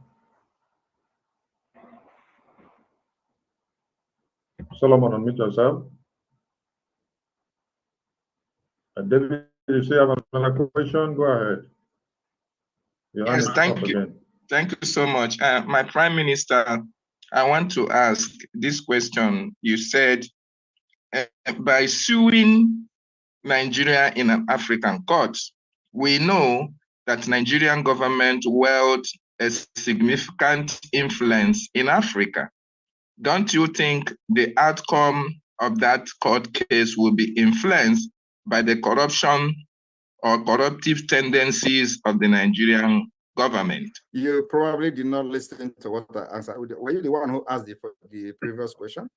Solomon, unmute yourself. David, if you have another question, go ahead. Yes, thank you. Thank you so much. My Prime Minister, I want to ask this question. You said by suing Nigeria in an African court, we know that Nigerian government wield a significant influence in Africa. Don't you think the outcome of that court case will be influenced by the corruption or corruptive tendencies of the Nigerian government? You probably did not listen to what I answered. Were you the one who asked the previous question?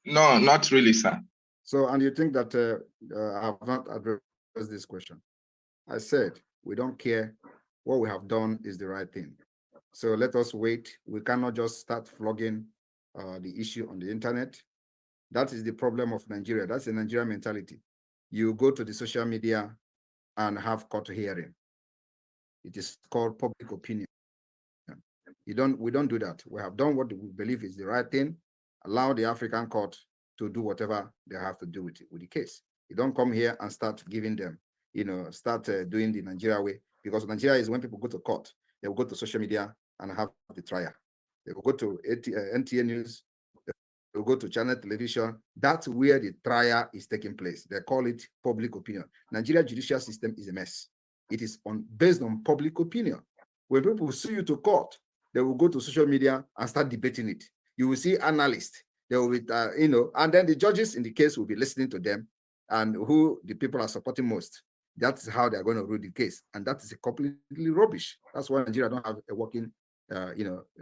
No, not really, sir. So, and you think that I have not addressed this question? I said, we don't care. What we have done is the right thing. So let us wait. We cannot just start flogging the issue on the internet. That is the problem of Nigeria. That's the Nigerian mentality. You go to the social media and have court hearing. It is called public opinion. We don't do that. We have done what we believe is the right thing. Allow the African court to do whatever they have to do with the case. You don't come here and start giving them, start doing the Nigeria way, because Nigeria is when people go to court, they will go to social media and have the trial. They will go to NTA News, they will go to channel television. That's where the trial is taking place. They call it public opinion. Nigeria judicial system is a mess. It is based on public opinion. When people sue you to court, they will go to social media and start debating it. You will see analysts. They will be, and then the judges in the case will be listening to them and who the people are supporting most. That's how they are going to rule the case, and that is completely rubbish. That's why Nigeria don't have a working,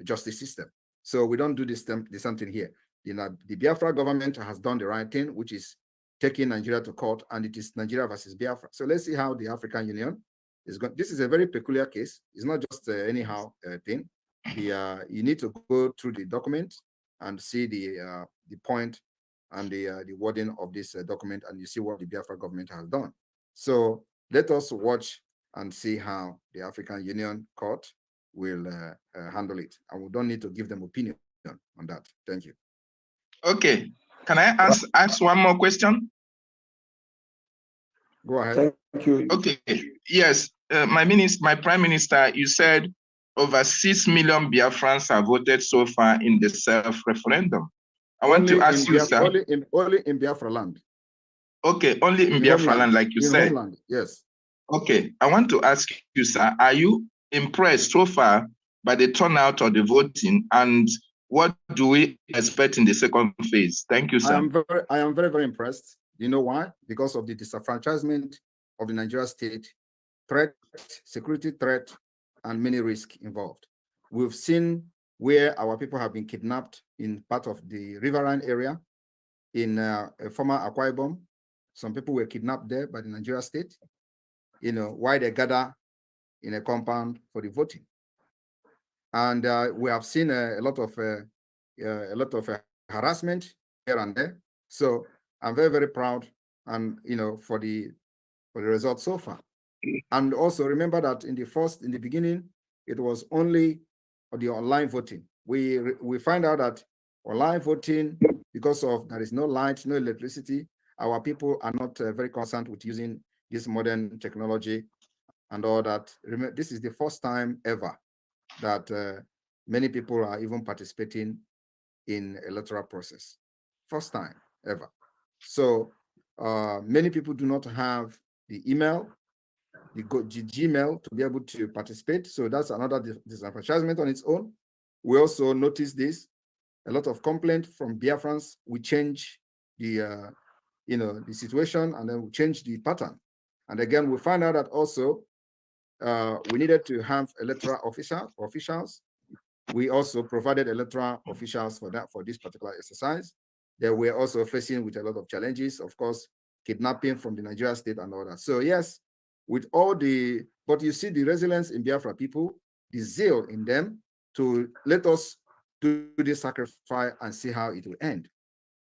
justice system. So we don't do the same thing here. The Biafra government has done the right thing, which is taking Nigeria to court, and it is Nigeria versus Biafra. So let's see how the African Union This is a very peculiar case. It's not just anyhow thing. You need to go through the document and see the point and the wording of this document, and you see what the Biafra government has done. So let us watch and see how the African Union Court will handle it. And we don't need to give them opinion on that. Thank you. Okay. Can I ask one more question? Go ahead. Thank you. Okay. Yes. My Prime Minister, you said over 6 million Biafrans have voted so far in the self-referendum. I want to ask you, sir. Only in Biafra land. Okay, only in Biafra land, like you said. Homeland, yes. Okay, I want to ask you, sir, are you impressed so far by the turnout of the voting, and what do we expect in the second phase? Thank you, sir. I am very, very impressed. You know why? Because of the disenfranchisement of the Nigeria state, threat, security threat, and many risks involved. We've seen where our people have been kidnapped in part of the Riverine area, in a former Akwa Ibom. Some people were kidnapped there by the Nigeria state, while they gather in a compound for the voting. And we have seen a lot of harassment here and there. So I'm very, very proud, and for the results so far. And also remember that in the beginning, it was only the online voting. We find out that online voting, because of there is no light, no electricity, our people are not very concerned with using this modern technology and all that. Remember, this is the first time ever that many people are even participating in electoral process. First time ever. So many people do not have the email, the Gmail to be able to participate. So that's another disenfranchisement on its own. We also noticed this, a lot of complaint from Biafrans. We change the the situation, and then we change the pattern. And again, we find out that also we needed to have electoral officials. We also provided electoral officials for this particular exercise. They were also facing with a lot of challenges, of course, kidnapping from the Nigeria state and all that. So yes, with all but you see the resilience in Biafra people, the zeal in them to let us do this sacrifice and see how it will end.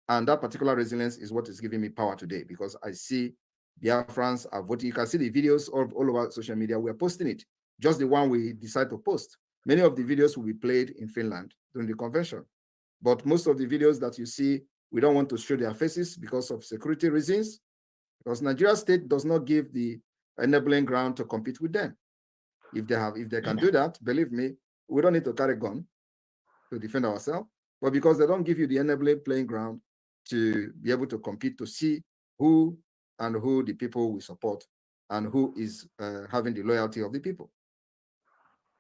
And that particular resilience is what is giving me power today, because I see Biafrans are voting. You can see the videos all over social media. We are posting it, just the one we decide to post. Many of the videos will be played in Finland during the convention. But most of the videos that you see, we don't want to show their faces because of security reasons, because Nigeria state does not give the enabling ground to compete with them. If they can do that, believe me, we don't need to carry a gun to defend ourselves. But because they don't give you the enabling playing ground to be able to compete, to see who the people will support and who is having the loyalty of the people.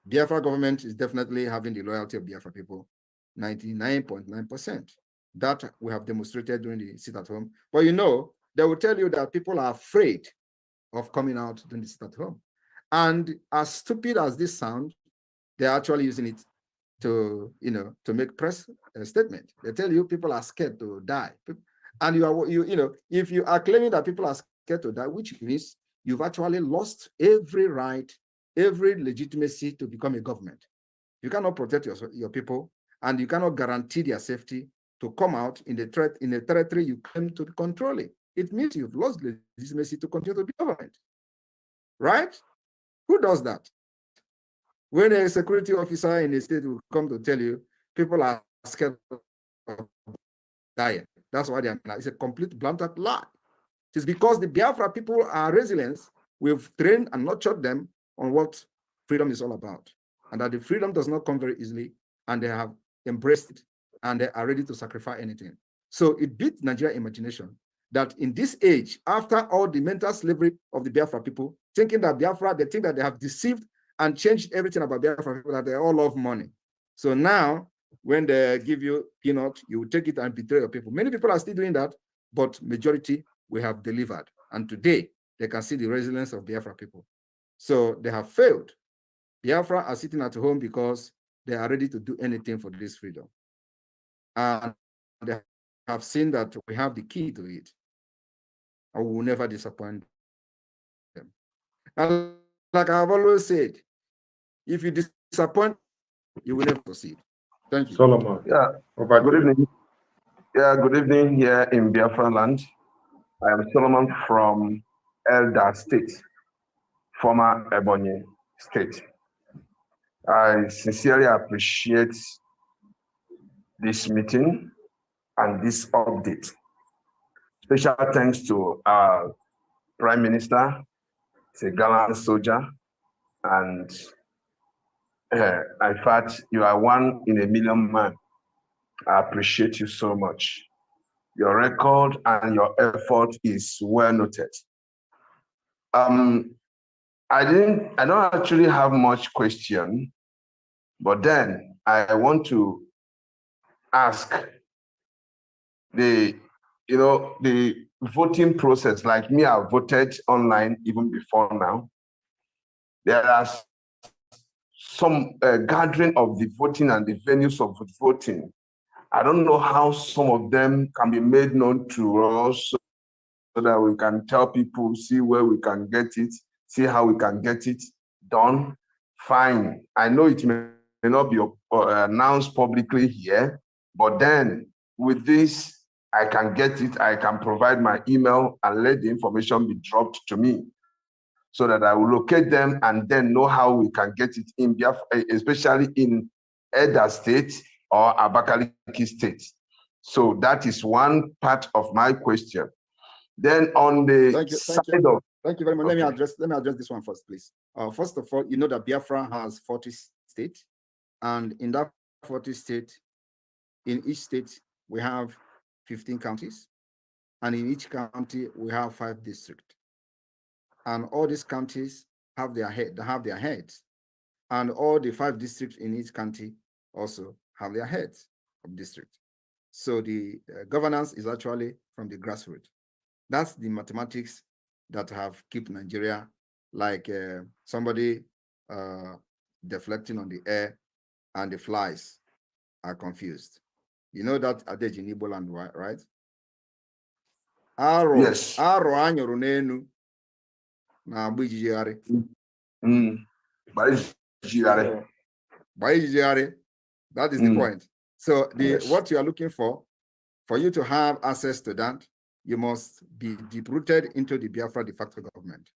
Biafra government is definitely having the loyalty of Biafra people, 99.9%. That we have demonstrated during the sit at home. But they will tell you that people are afraid of coming out during the sit at home. And as stupid as this sounds, they're actually using it to make press statement. They tell you people are scared to die. And if you are claiming that people are scared to die, which means you've actually lost every right, every legitimacy to become a government. You cannot protect your people, and you cannot guarantee their safety to come out in the territory you claim to be controlling. It means you've lost legitimacy to continue to be government. Right? Who does that? When a security officer in a state will come to tell you people are scared of dying, that's why they are. It's a complete blunt lie. It's because the Biafra people are resilient. We've trained and nurtured them on what freedom is all about, and that the freedom does not come very easily, and they have embraced it, and they are ready to sacrifice anything. So it beat Nigeria imagination that in this age, after all the mental slavery of the Biafra people, thinking that Biafra, they think that they have deceived and changed everything about Biafra people, that they all love money. So now, when they give you peanut, you will take it and betray your people. Many people are still doing that, but majority we have delivered. And today, they can see the resilience of Biafra people. So they have failed. Biafra are sitting at home because they are ready to do anything for this freedom. And they have seen that we have the key to it. And we will never disappoint them. And like I've always said, if you disappoint, you will never proceed. Thank you. Solomon. Yeah. Good evening. Yeah, good evening here in Biafran land. I am Solomon from Elda State, former Ebonyi State. I sincerely appreciate this meeting and this update. Special thanks to our Prime Minister, he's a gallant soldier, and in fact, you are one in a million man. I appreciate you so much. Your record and your effort is well noted. I don't actually have much question, but then I want to ask the voting process. Like me, I voted online even before now. There are some gathering of the voting and the venues of voting. I don't know how some of them can be made known to us so that we can tell people, see where we can get it, see how we can get it done. Fine. I know it may not be announced publicly here, but then with this, I can get it. I can provide my email and let the information be dropped to me so that I will locate them and then know how we can get it in Biafra, especially in Elda State or Abakaliki State. So that is one part of my question. Then on the Thank you very much. Okay. Let me address this one first, please. First of all, you know that Biafra has 40 states, and in that 40 states, in each state we have 15 counties, and in each county we have 5 districts. And all these counties have their heads, and all the 5 districts in each county also have their heads of district. So the governance is actually from the grassroots. That's the mathematics that have kept Nigeria like somebody deflecting on the air, and the flies are confused. You know that adage in Igbo land, right? Aro, yes. Aro anyoro n'enu na agba ijijigharị. That is the point. So what you are looking for you to have access to that, you must be deep-rooted into the Biafra de facto government,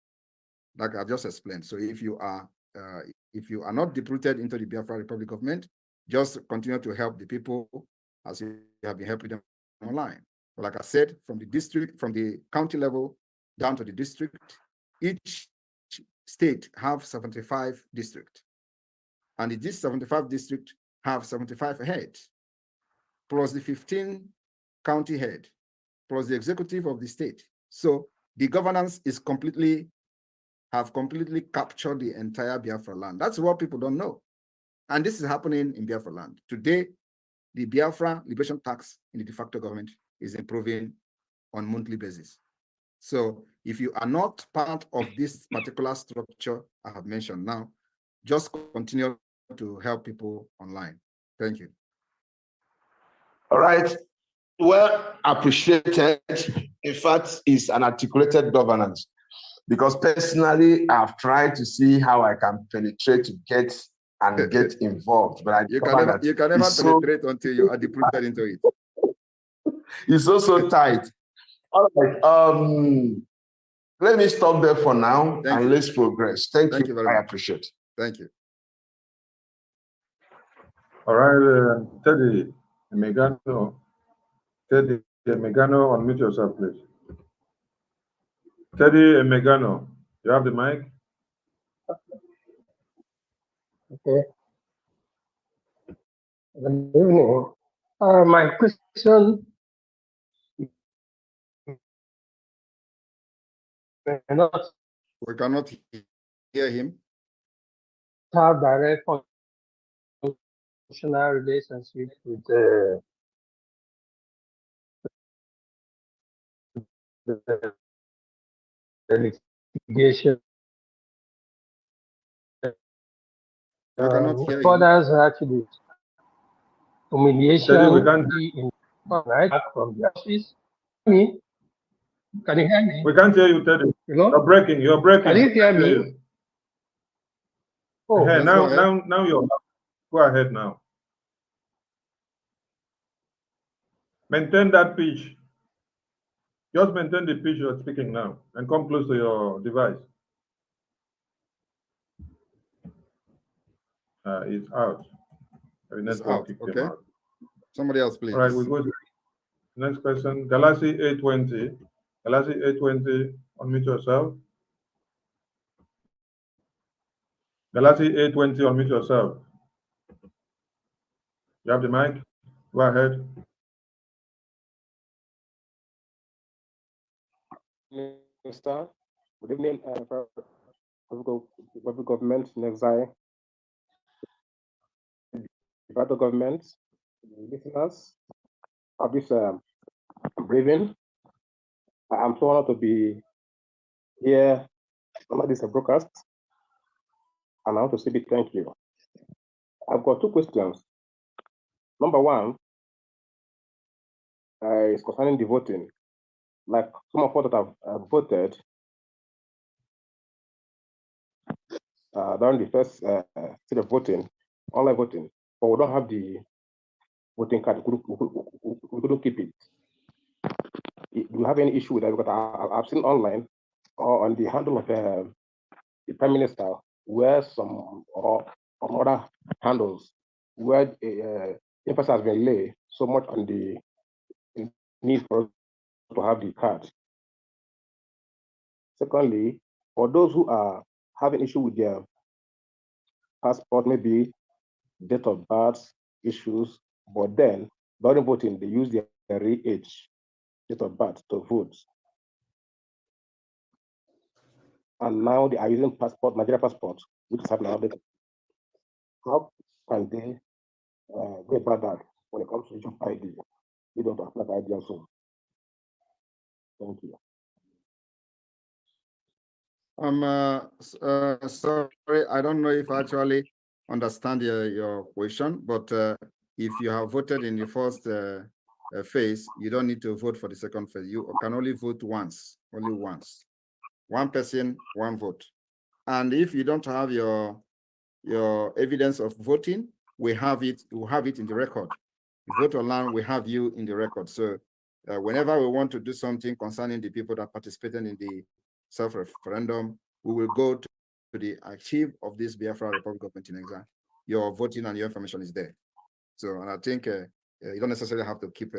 like I've just explained. So if you are not deep-rooted into the Biafra Republic government, just continue to help the people as you have been helping them online. But like I said, from the county level down to the district, each state have 75 districts, and these 75 districts have 75 heads, plus the 15 county head, plus the executive of the state. So the governance is completely captured the entire Biafra land. That's what people don't know. And this is happening in Biafra land. Today, the Biafra liberation tax in the de facto government is improving on a monthly basis. So if you are not part of this particular structure I have mentioned now, just continue to help people online. Thank you. All right. Well appreciated. In fact, it's an articulated governance, because personally, I've tried to see how I can penetrate to get involved, but you can never penetrate until you are deep-rooted into it. It's also tight. All right. Let me stop there for now and let's progress. Thank you very much. I appreciate. Thank you. All right, Teddy Megano. Teddy Megano, unmute yourself, please. Teddy Megano, you have the mic. Okay. Good evening. My question. We cannot hear him. Have direct functional relationship with the litigation. We cannot hear you. Others actually humiliation in right from the office. Can you hear me? We can't hear you, Teddy. Hello? You're breaking. You're breaking. Can you hear me? Oh, Hey, Yes, now, go ahead. now you're go ahead now. Maintain that pitch. Just maintain the pitch you're speaking now and come close to your device. It's out. The It's network out. kicked him Okay. out. Somebody else, All right, we please. go to the next person. Galaxy 820. Galaxy 820, unmute yourself. Galaxy 820, unmute yourself. You have the mic? Go ahead. Minister, good evening, federal government in exile, federal government, listeners of this briefing. I'm so honored to be here under this broadcast, and I want to say big thank you. I've got two questions. Number one is concerning the voting. Like some of us that have voted during the first state of voting, online voting, but we don't have the voting card. We couldn't keep it. Do you have any issue with that? Because I've seen online or on the handle of the Prime Minister where some or other handles where emphasis has been laid so much on the need for us to have the card. Secondly, for those who are having issue with their passport, maybe date of birth issues, but then during voting they use their real age, date of birth to vote. And now they are using passport, Nigeria passport, which is happening nowadays. How can they go about that when it comes to issue ID? You don't apply for ID also. Thank you. I'm sorry, I don't know if I actually understand your question, but if you have voted in the first phase, you don't need to vote for the second phase. You can only vote once, only once. One person, one vote. And if you don't have your evidence of voting, we have it in the record. You vote online, we have you in the record. So whenever we want to do something concerning the people that participated in the self-referendum, we will go to the archive of this Biafra Republic Government in Exile. Your voting and your information is there. So, and I think you don't necessarily have to keep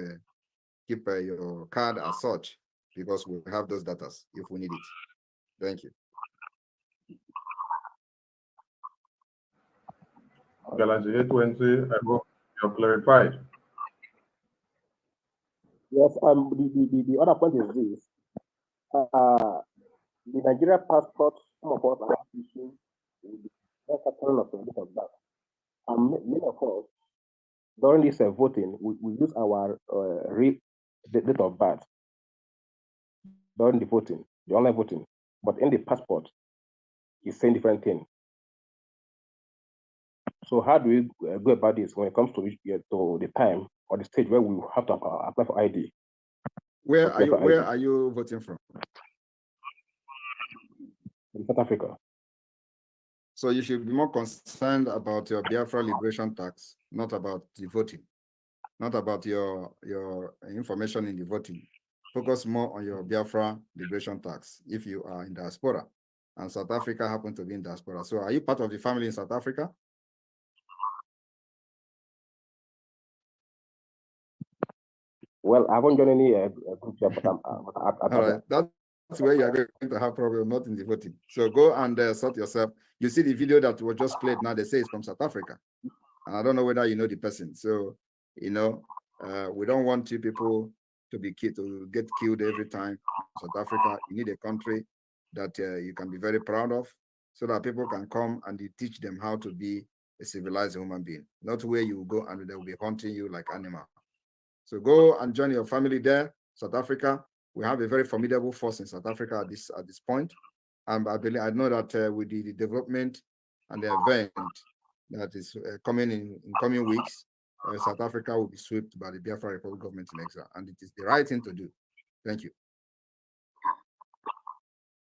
your card as such, because we have those data if we need it. Thank you. Galaxy 820, I hope you're clarified. Yes, the other point is this. The Nigeria passport, some of us are issues with the pattern of that. And many of us, during this voting, we use our real date of birth during the voting, the online voting. But in the passport, it's saying different thing. So how do we go about this when it comes to the time or the stage where we have to apply for ID? Where are you voting from? In South Africa. So you should be more concerned about your Biafra liberation tax, not about the voting, not about your information in the voting. Focus more on your Biafra liberation tax if you are in diaspora, and South Africa happen to be in diaspora. So are you part of the family in South Africa? Well, I haven't done any group yet, but all right, that's where you are going to have problem, not in the voting. So go and sort yourself. You see the video that was just played now, they say it's from South Africa. And I don't know whether you know the person. So, we don't want you people to get killed every time. South Africa, you need a country that you can be very proud of, so that people can come and you teach them how to be a civilized human being, not where you go and they will be hunting you like animal. So go and join your family there, South Africa. We have a very formidable force in South Africa at this point. I know that with the development and the event that is coming in coming weeks, South Africa will be swept by the Biafra Republic government in exile, and it is the right thing to do. Thank you.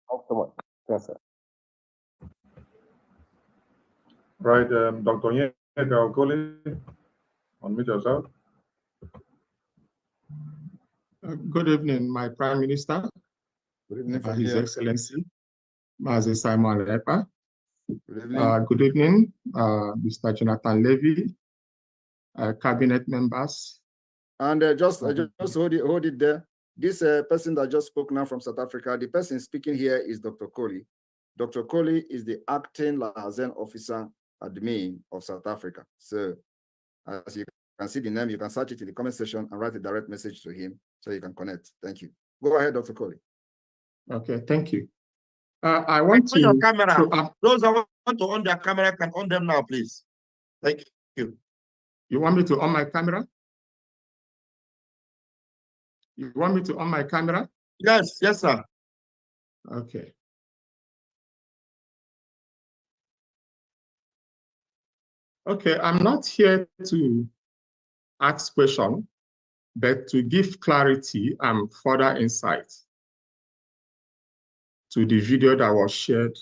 Thanks so much. Yes, sir. Right, Dr. Nyeka Okoli, unmute yourself. Good evening, my Prime Minister, Good evening from His here. Excellency, Mazi Simon Ekpa. Good evening. Good evening, Mr. Jonathan Levy, cabinet members. And just hold it there. This person that just spoke now from South Africa, the person speaking here is Dr. Coley. Dr. Coley is the acting liaison officer admin of South Africa. So as you can see the name, you can search it in the comment section and write a direct message to him so you can connect. Thank you. Go ahead, Dr. Coley. Okay, thank you. I want on to... your camera. Those that want to on their camera can on them now, please. Thank you. You want me to on my camera? You want me to on my camera? Yes, yes, sir. Okay. Okay, I'm not here to ask questions, but to give clarity and further insight to the video that was shared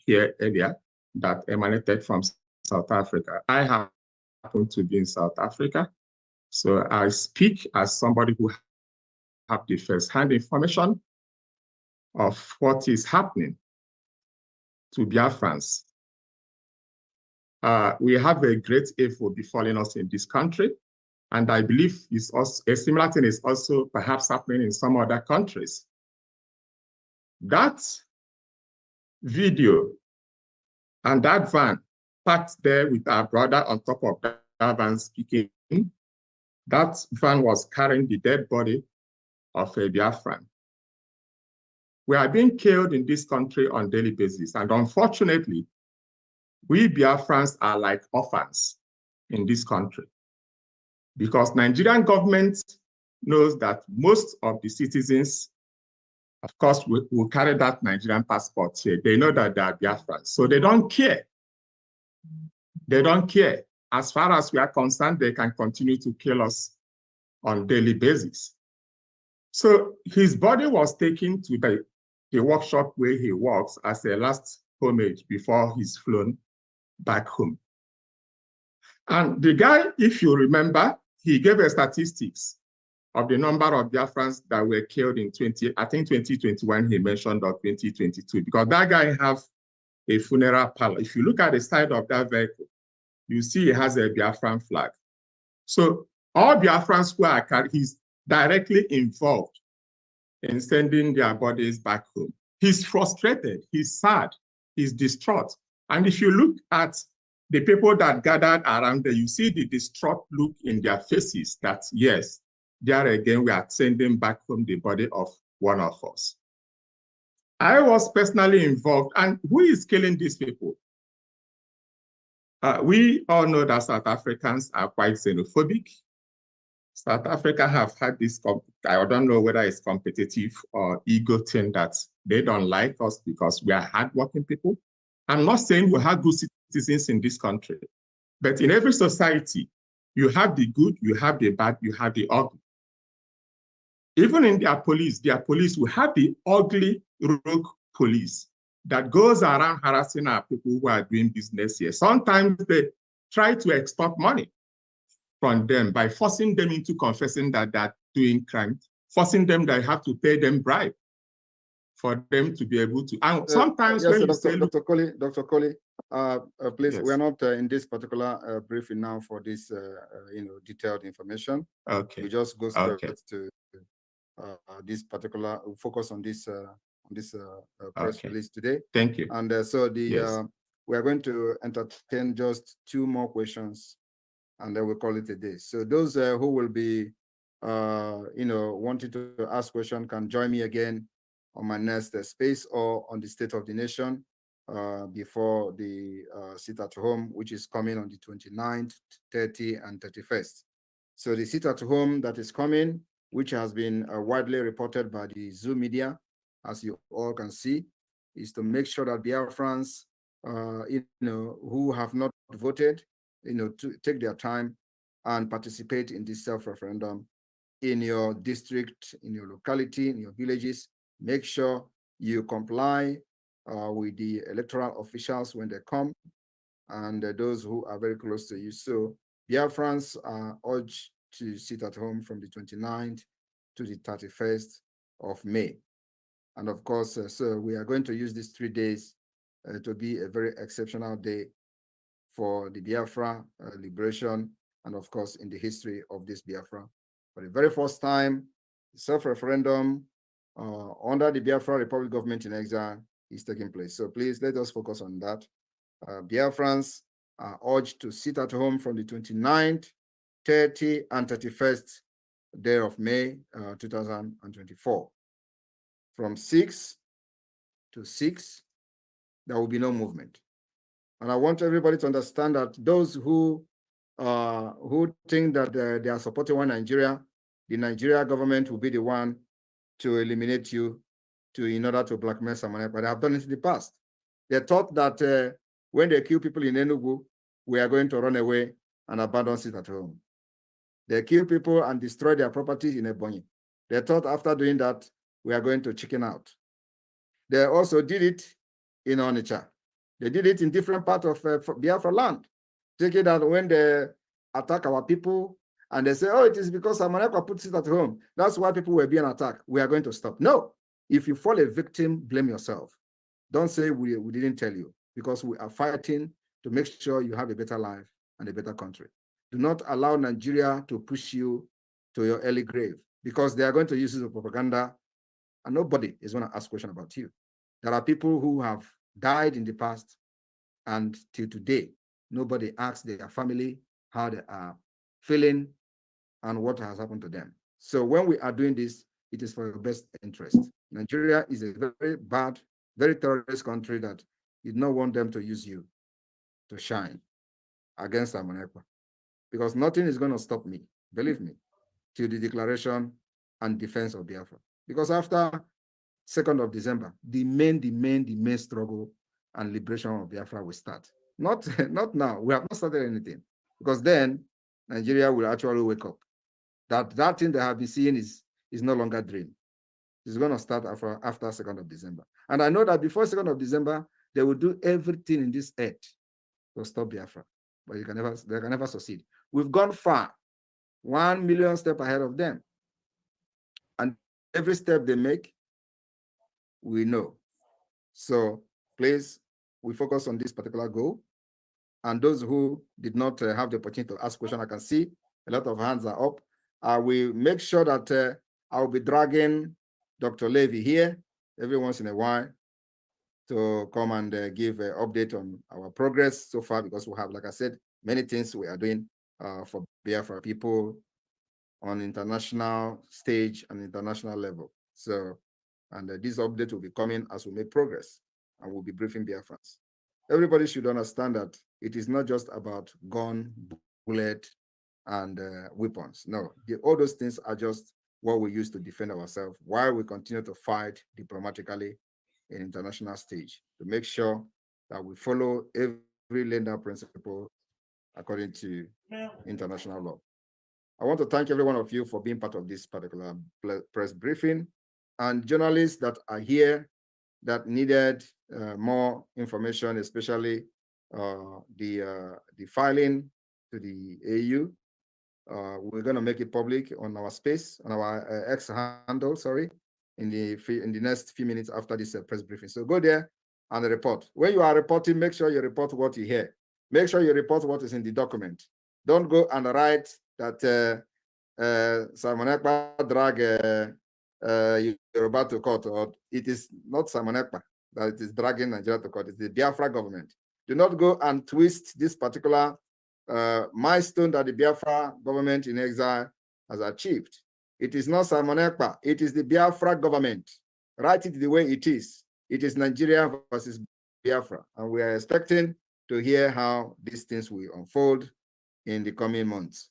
here earlier that emanated from South Africa. I happen to be in South Africa, so I speak as somebody who have the first-hand information of what is happening to Biafrans. We have a great evil befalling us in this country, and I believe it's also, a similar thing is also perhaps happening in some other countries. That video and that van parked there with our brother on top of that van speaking, that van was carrying the dead body of a Biafran. We are being killed in this country on a daily basis, and unfortunately, we Biafrans are like orphans in this country because Nigerian government knows that most of the citizens, of course, will carry that Nigerian passport here. They know that they are Biafrans, so they don't care. They don't care. As far as we are concerned, they can continue to kill us on a daily basis. So his body was taken to the workshop where he works as a last homage before he's flown back home. And the guy, if you remember, he gave a statistics of the number of Biafrans that were killed in 2021, he mentioned, or 2022, because that guy have a funeral parlor. If you look at the side of that vehicle, you see it has a Biafran flag. So all Biafrans who are carried, he's directly involved in sending their bodies back home. He's frustrated, he's sad, he's distraught. And if you look at the people that gathered around there, you see the distraught look in their faces that, yes, there again, we are sending back home the body of one of us. I was personally involved, and who is killing these people? We all know that South Africans are quite xenophobic. South Africa have had this, I don't know whether it's competitive or ego thing that they don't like us because we are hardworking people. I'm not saying we have good citizens in this country, but in every society, you have the good, you have the bad, you have the ugly. Even in their police will have the ugly rogue police that goes around harassing our people who are doing business here. Sometimes they try to extort money from them by forcing them into confessing that they're doing crime, forcing them that have to pay them bribe for them to be able to. And sometimes yes, when Dr. Coley, please, yes. We're not in this particular briefing now for this, detailed information. Okay. We just go straight to this particular focus on this press release today. Thank you. And so we are going to entertain just 2 more questions, and then we'll call it a day. So those who will be, wanting to ask questions can join me again on my next space or on the State of the Nation before the sit at home, which is coming on the 29th, 30, and 31st. So the sit at home that is coming, which has been widely reported by the Zoom media, as you all can see, is to make sure that Biafrans, who have not voted, to take their time and participate in this self-referendum in your district, in your locality, in your villages. Make sure you comply with the electoral officials when they come, and those who are very close to you. So Biafrans are urged to sit at home from the 29th to the 31st of May. And of course, so we are going to use these 3 days to be a very exceptional day for the Biafra liberation, and of course, in the history of this Biafra. For the very first time, the self-referendum under the Biafra Republic government in exile is taking place. So please let us focus on that. Biafrans are urged to sit at home from the 29th, 30th, and 31st day of May 2024. From 6 to 6, there will be no movement. And I want everybody to understand that those who think that they are supporting one Nigeria, the Nigeria government will be the one to eliminate you in order to blackmail someone. But they have done it in the past. They thought that when they kill people in Enugu, we are going to run away and abandon it at home. They kill people and destroy their properties in Ebonyi. They thought after doing that, we are going to chicken out. They also did it in Onitsha. They did it in different parts of Biafra land. Taking that when they attack our people and they say, oh, it is because Amanekwa puts it at home. That's why people were being attacked. We are going to stop. No, if you fall a victim, blame yourself. Don't say we didn't tell you, because we are fighting to make sure you have a better life and a better country. Do not allow Nigeria to push you to your early grave, because they are going to use it as propaganda and nobody is going to ask questions about you. There are people who have died in the past, and till today, nobody asks their family how they are feeling and what has happened to them. So when we are doing this, it is for your best interest. Nigeria is a very bad, very terrorist country that you don't want them to use you to shine against Amanekwa, because nothing is going to stop me, believe me, till the declaration and defense of Biafra. Because after 2nd of December, the main struggle and liberation of Biafra will start. Not now. We have not started anything, because then Nigeria will actually wake up. That thing they have been seeing is no longer a dream. It's going to start after 2nd of December. And I know that before 2nd of December, they will do everything in this earth to stop Biafra, but they can never succeed. We've gone far, 1 million steps ahead of them. And every step they make, we know. So please, we focus on this particular goal. And those who did not have the opportunity to ask questions, I can see a lot of hands are up. I will make sure that I'll be dragging Dr. Levy here every once in a while to come and give an update on our progress so far, because we have, like I said, many things we are doing for Biafra people on international stage and international level. So, and this update will be coming as we make progress, and we'll be briefing Biafrans. Everybody should understand that it is not just about gun, bullet, and weapons. No, all those things are just what we use to defend ourselves while we continue to fight diplomatically in international stage to make sure that we follow every lender principle according to international law. I want to thank every one of you for being part of this particular press briefing, and journalists that are here that needed more information, especially the filing to the AU. We're going to make it public on our space, on our X handle, sorry, in the next few minutes after this press briefing. So go there and report. When you are reporting, make sure you report what you hear. Make sure you report what is in the document. Don't go and write that Simon Ekpa drag Yoruba to court, or it is not Simon Ekpa that it is dragging Nigeria to court. It's the Biafra government. Do not go and twist this particular milestone that the Biafra government in exile has achieved. It is not Simon Ekpa. It is the Biafra government. Write it the way it is. It is Nigeria versus Biafra. And we are expecting to hear how these things will unfold in the coming months.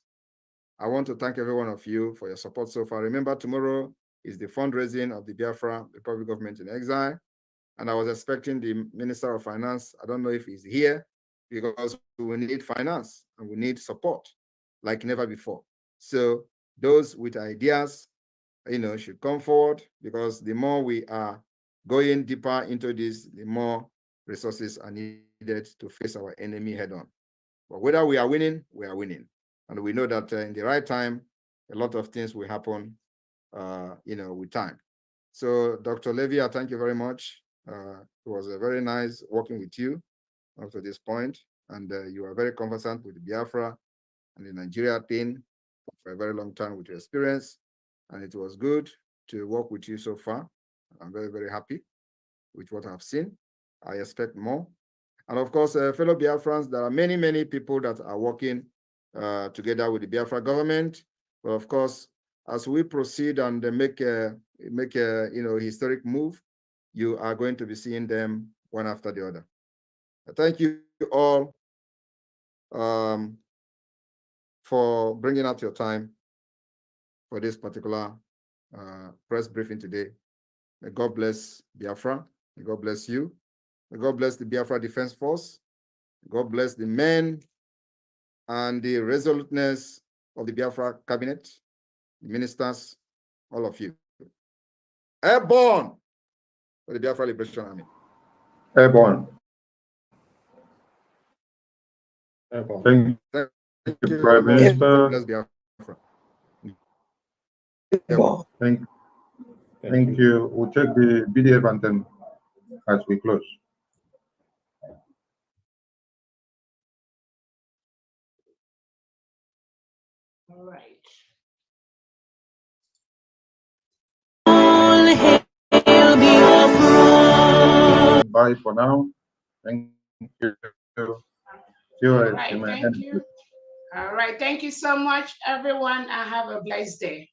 I want to thank every one of you for your support so far. Remember, tomorrow is the fundraising of the Biafra Republic government in exile. And I was expecting the Minister of Finance. I don't know if he's here, because we need finance and we need support like never before. So those with ideas, should come forward, because the more we are going deeper into this, the more resources are needed to face our enemy head on. But whether we are winning, we are winning. And we know that in the right time, a lot of things will happen, with time. So, Dr. Levy, I thank you very much. It was very nice working with you up to this point. And you are very conversant with the Biafra and the Nigeria thing for a very long time with your experience. And it was good to work with you so far. I'm very, very happy with what I've seen. I expect more. And of course, fellow Biafrans, there are many, many people that are working together with the Biafra government. But of course, as we proceed and make a historic move, you are going to be seeing them one after the other. Thank you all for bringing out your time for this particular press briefing today. May God bless Biafra. May God bless you. May God bless the Biafra Defense Force. May God bless the men and the resoluteness of the Biafra cabinet, the ministers, all of you. Airborne for the Biafra Liberation Army. Airborne. Thank you, Prime Minister. Bless Biafra. Thank you. We'll take the BDF anthem as we close. All right. Bye for now. Thank you. All right, thank you. All right, thank you so much, everyone, and have a blessed day.